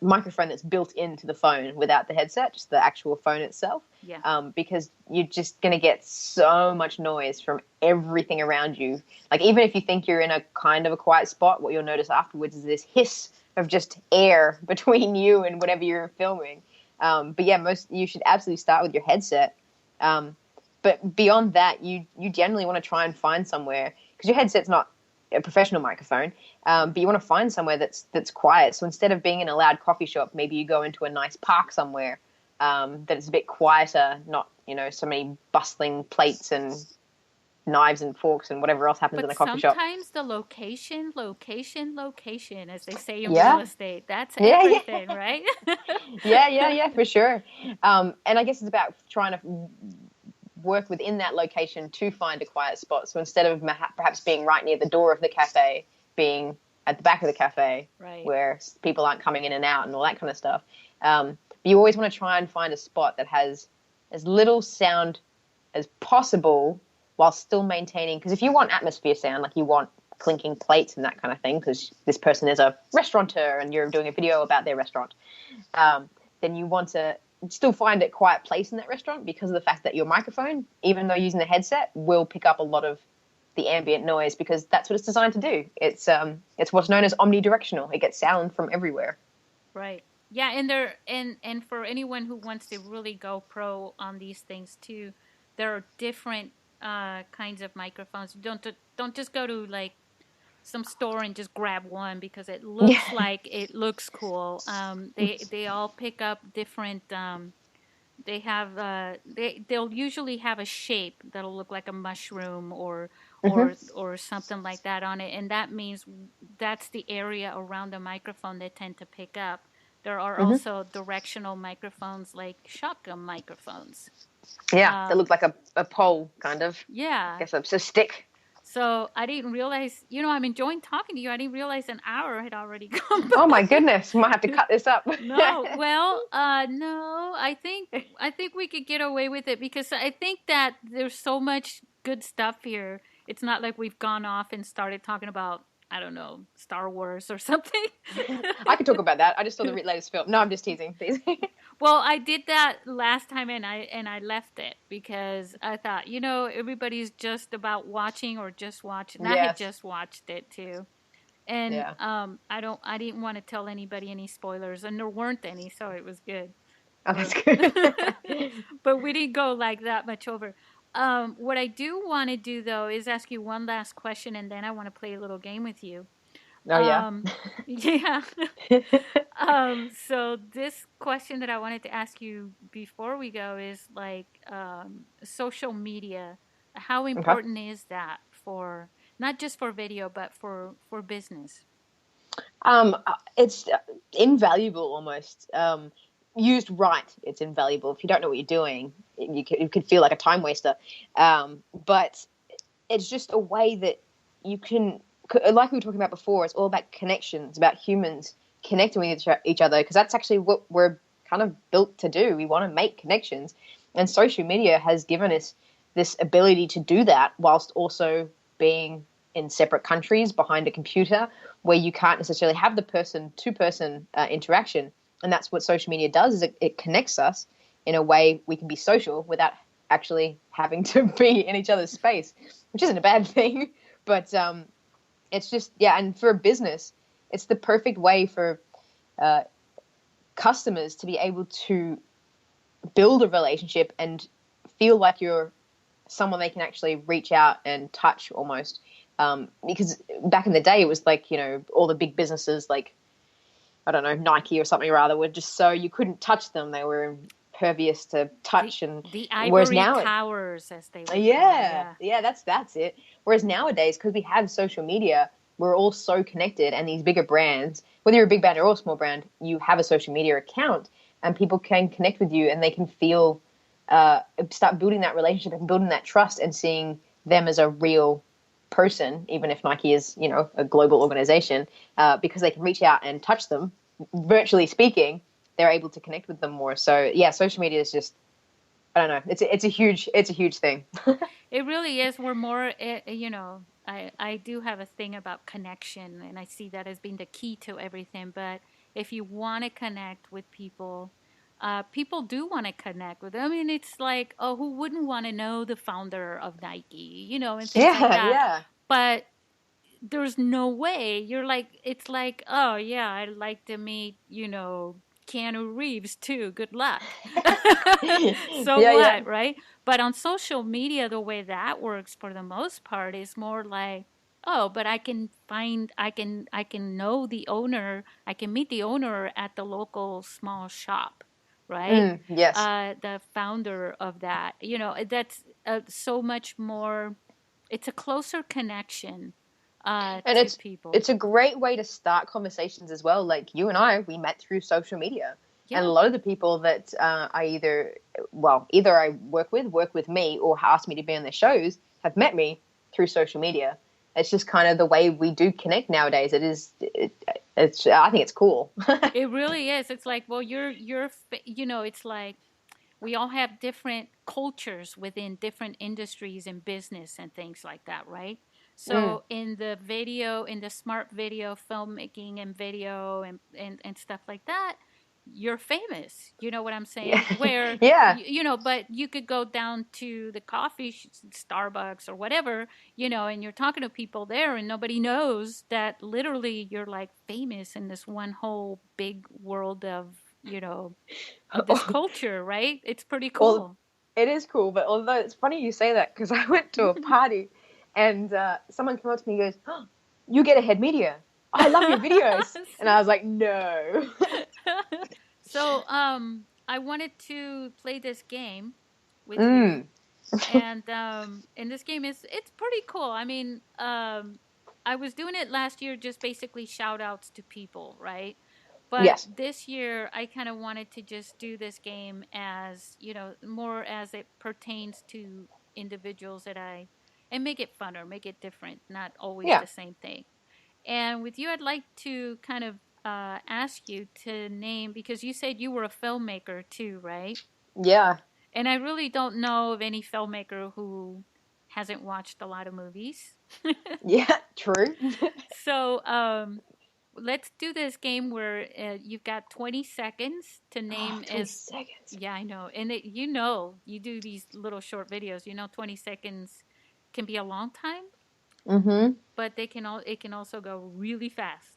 microphone that's built into the phone without the headset, just the actual phone itself. Yeah, Because you're just going to get so much noise from everything around you. Like, even if you think you're in a kind of a quiet spot, what you'll notice afterwards is this hiss of just air between you and whatever you're filming. But yeah, you should absolutely start with your headset. But beyond that, you generally want to try and find somewhere, because your headset's not a professional microphone, but you want to find somewhere that's quiet. So instead of being in a loud coffee shop, maybe you go into a nice park somewhere that is a bit quieter, not so many bustling plates and knives and forks and whatever else happens in but a coffee shop. sometimes the location, as they say in real Yeah, estate, that's yeah, everything, yeah, right? yeah, for sure. And I guess it's about trying to work within that location to find a quiet spot. So instead of perhaps being right near the door of the cafe, being at the back of the cafe Right. where people aren't coming in and out and all that kind of stuff. But you always want to try and find a spot that has as little sound as possible while still maintaining, because if you want atmosphere sound, like you want clinking plates and that kind of thing, because this person is a restaurateur and you're doing a video about their restaurant, then you want to still find a quiet place in that restaurant, because of the fact that your microphone, even though using the headset, will pick up a lot of the ambient noise, because that's what it's designed to do. It's what's known as omnidirectional. It gets sound from everywhere. Right. Yeah, and for anyone who wants to really go pro on these things too, there are different kinds of microphones. Don't just go to like some store and just grab one because it Yeah. looks like it looks cool. They all pick up different. They have they'll usually have a shape that'll look like a mushroom Hmm. or something like that on it, and that means that's the area around the microphone they tend to pick up. There are Hmm. also directional microphones like shotgun microphones. Yeah, that Um, looked like a pole, kind of. I yeah. guess it's a stick. So I didn't realize, I'm enjoying talking to you. I didn't realize an hour had already gone Oh my by. goodness, we might have to cut this up. No, well, no. I think we could get away with it because I think that there's so much. good stuff here. It's not like we've gone off and started talking about, I don't know, Star Wars or something. I could talk about that. I just saw the latest film. No, I'm just teasing. Well, I did that last time and I left it because I thought, everybody's just about watching or just watching. And I had Yes. just watched it too. And Yeah. I didn't want to tell anybody any spoilers, and there weren't any, so it was good. Oh, that's good. But we didn't go like that much over. What I do want to do though is ask you one last question, and then I want to play a little game with you. Oh, yeah. Yeah. So this question that I wanted to ask you before we go is like social media. How Okay. important is that for not just for video, but for business? It's invaluable almost. Used right, it's invaluable. If you don't know what you're doing, you could feel like a time waster. But it's just a way that you can, like we were talking about before, it's all about connections, about humans connecting with each other, because that's actually what we're kind of built to do. We want to make connections. And social media has given us this ability to do that whilst also being in separate countries behind a computer where you can't necessarily have the person-to-person interaction. And that's what social media does, is it connects us in a way we can be social without actually having to be in each other's space, which isn't a bad thing. But it's just, yeah, and for a business, it's the perfect way for customers to be able to build a relationship and feel like you're someone they can actually reach out and touch almost. Because back in the day, it was like, all the big businesses like, I don't know, Nike or something rather, were just so you couldn't touch them. They were impervious to touch. The Whereas ivory now, towers, as they would call it. yeah, that's it. Whereas nowadays, because we have social media, we're all so connected, and these bigger brands, whether you're a big brand or a small brand, you have a social media account, and people can connect with you, and they can feel, start building that relationship and building that trust, and seeing them as a real person, even if Nike is, a global organization, because they can reach out and touch them, virtually speaking, they're able to connect with them more. So yeah, social media is just, I don't know, it's a huge thing. It really is. We're more, I do have a thing about connection, and I see that as being the key to everything. But if you want to connect with people, people do want to connect with them. I mean, it's like, oh, who wouldn't want to know the founder of Nike, and things like Yeah, that. yeah. But there's no way you're like, it's like, oh yeah, I'd like to meet, Keanu Reeves too, good luck. So Yeah, yeah. what, right? But on social media, the way that works for the most part is more like, oh, but I can know the owner, I can meet the owner at the local small shop, right? Yes. The founder of that, that's so much more, it's a closer connection And to it's people. it's a great way to start conversations as well. Like you and I, we met through social media, and a Yeah. lot of the people that I either I work with me, or ask me to be on their shows, have met me through social media. It's just kind of the way we do connect nowadays. It's I think it's cool. It really is. It's like, well, it's like we all have different cultures within different industries and business and things like that, right? Mm, So in the smart video filmmaking and video and stuff like that, you're famous. You know what I'm yeah, saying? Where, yeah. but you could go down to the Starbucks or whatever, and you're talking to people there and nobody knows that literally you're like famous in this one whole big world of this culture, right? It's pretty Well, cool. it is cool, but although it's funny you say that, because I went to a party and someone came up to me and goes, oh, "You get ahead media. I love your videos," and I was like, "No." So, I wanted to play this game with you, Mm, and this game it's pretty cool. I mean, I was doing it last year, just basically shout outs to people, right? But yes. this year, I kind of wanted to just do this game as, more as it pertains to individuals and make it funner, make it different, not always Yeah. the same thing. And with you, I'd like to kind of ask you to name, because you said you were a filmmaker too, right? Yeah. And I really don't know of any filmmaker who hasn't watched a lot of movies. Yeah, true. So let's do this game where you've got 20 seconds to Oh, name 20 as. seconds. Yeah, I know. And you do these little short videos. 20 seconds can be a long time, Mm-hmm. but it can also go really fast.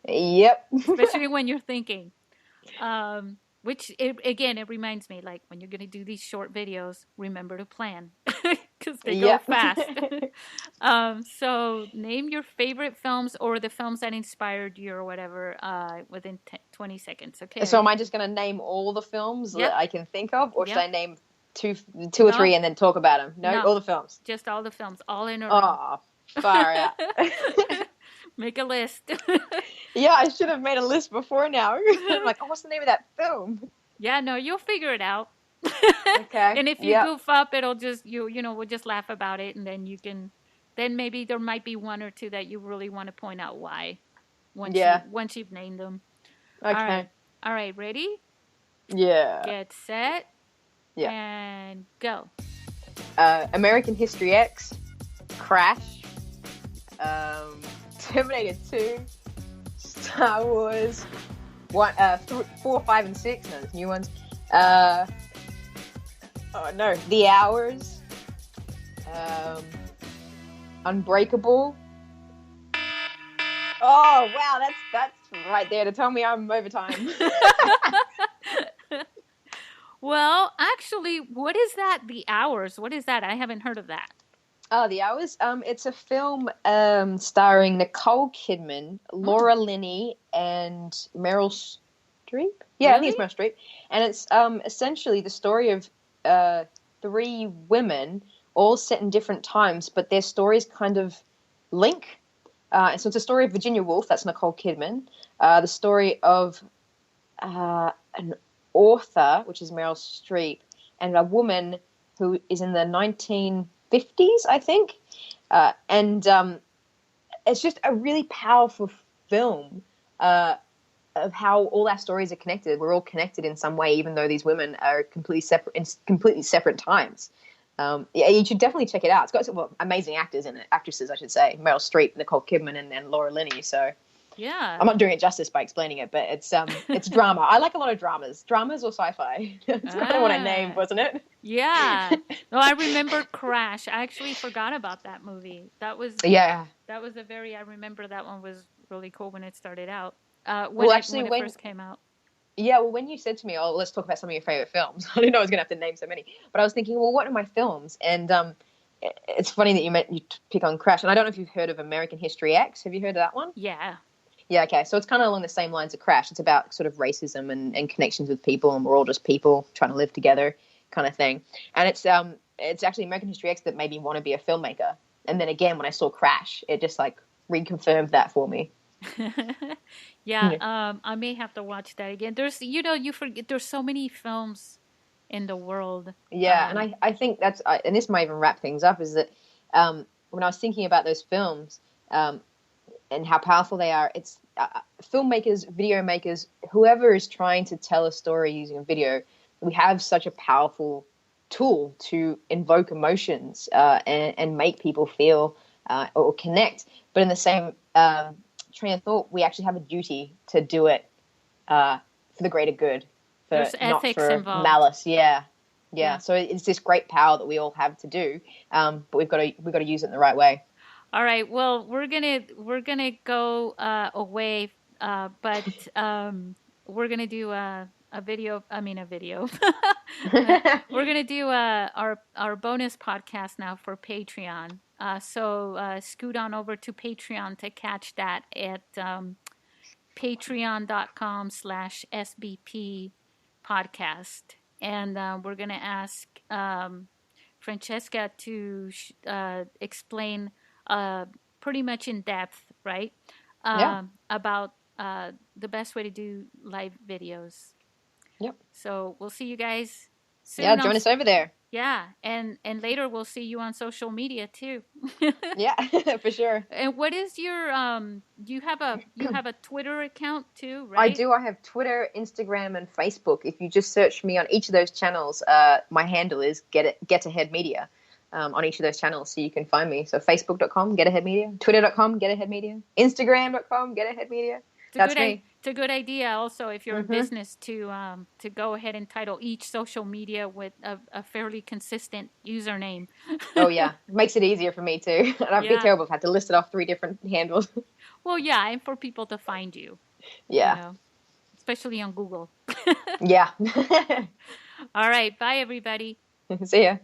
Yep. Especially when you're thinking. Again, it reminds me, like, when you're going to do these short videos, remember to plan because they go Yep. fast. So name your favorite films or the films that inspired you or whatever within 20 seconds. Okay. So am I just going to name all the films Yep. that I can think of, or should Yep. I name two or three No, and then talk about them? No, no, all the films. just all the films, all in a row. Oh, far out. Make a list. Yeah, I should have made a list before now. I'm like, oh, what's the name of that film? Yeah, no, you'll figure it out. Okay. And if you Yep. goof up, it'll just we'll just laugh about it, and then maybe there might be one or two that you really want to point out why Yeah. once you've named them. Okay. All right, ready? Yeah. Get set. Yeah. And go. American History X, Crash, Terminator 2, Star Wars, 4, 5, and 6. No, there's new ones. The Hours, Unbreakable. Oh wow, that's right there to tell me I'm overtime. Well, actually, what is that? The Hours. What is that? I haven't heard of that. Oh, The Hours. It's a film starring Nicole Kidman, Laura Linney, and Meryl Streep. Yeah, I think it's Meryl Streep. And it's essentially the story of 3 women, all set in different times, but their stories kind of link. So it's a story of Virginia Woolf. That's Nicole Kidman. The story of an author, which is Meryl Streep, and a woman who is in the 1950s, I think. And it's just a really powerful film of how all our stories are connected. We're all connected in some way, even though these women are completely separate times. Yeah, you should definitely check it out. It's got some amazing actors in it, actresses, I should say. Meryl Streep, Nicole Kidman, and then Laura Linney. So yeah, I'm not doing it justice by explaining it, but it's drama. I like a lot of dramas or sci-fi. That's kind of what I named, wasn't it? Yeah. No, I remember Crash. I actually forgot about that movie. That was Yeah. That was I remember that one was really cool when it started out. When it first came out. Yeah, well, when you said to me, "Oh, let's talk about some of your favorite films," I didn't know I was going to have to name so many. But I was thinking, well, what are my films? And it's funny that you pick on Crash. And I don't know if you've heard of American History X. Have you heard of that one? Yeah. Yeah, okay. So it's kind of along the same lines of Crash. It's about sort of racism and connections with people, and we're all just people trying to live together kind of thing. And it's actually American History X that made me want to be a filmmaker. And then again, when I saw Crash, it just like reconfirmed that for me. Yeah, I may have to watch that again. There's, you forget there's so many films in the world. Yeah, and I think that's, and this might even wrap things up, is that when I was thinking about those films and how powerful they are, it's filmmakers, video makers, whoever is trying to tell a story using a video, we have such a powerful tool to invoke emotions and make people feel or connect. But in the same train of thought, we actually have a duty to do it for the greater good, There's not ethics for involved. malice. Yeah. So it's this great power that we all have to do, but we've got to use it in the right way. All right. Well, we're gonna go away, but we're gonna do a video. I mean, a video. We're gonna do our bonus podcast now for Patreon. So scoot on over to Patreon to catch that at patreon.com/SBP podcast. And we're going to ask Francesca to explain pretty much in depth, right? About the best way to do live videos. Yep. So we'll see you guys soon. Yeah, join us over there. Yeah, and later we'll see you on social media too. Yeah, for sure. And what is your you have a Twitter account too, right? I do. I have Twitter, Instagram, and Facebook. If you just search me on each of those channels, my handle is Get Ahead Media. on each of those channels so you can find me. So Facebook.com, Get Ahead Media, Twitter.com, Get Ahead Media, Instagram.com, Get Ahead Media. That's me. It's a good idea also if you're a business to go ahead and title each social media with a fairly consistent username. Oh, yeah. It makes it easier for me too. And I'd be terrible if I had to list it off 3 different handles. Well, yeah, and for people to find you. Yeah. You know, especially on Google. Yeah. All right. Bye, everybody. See ya.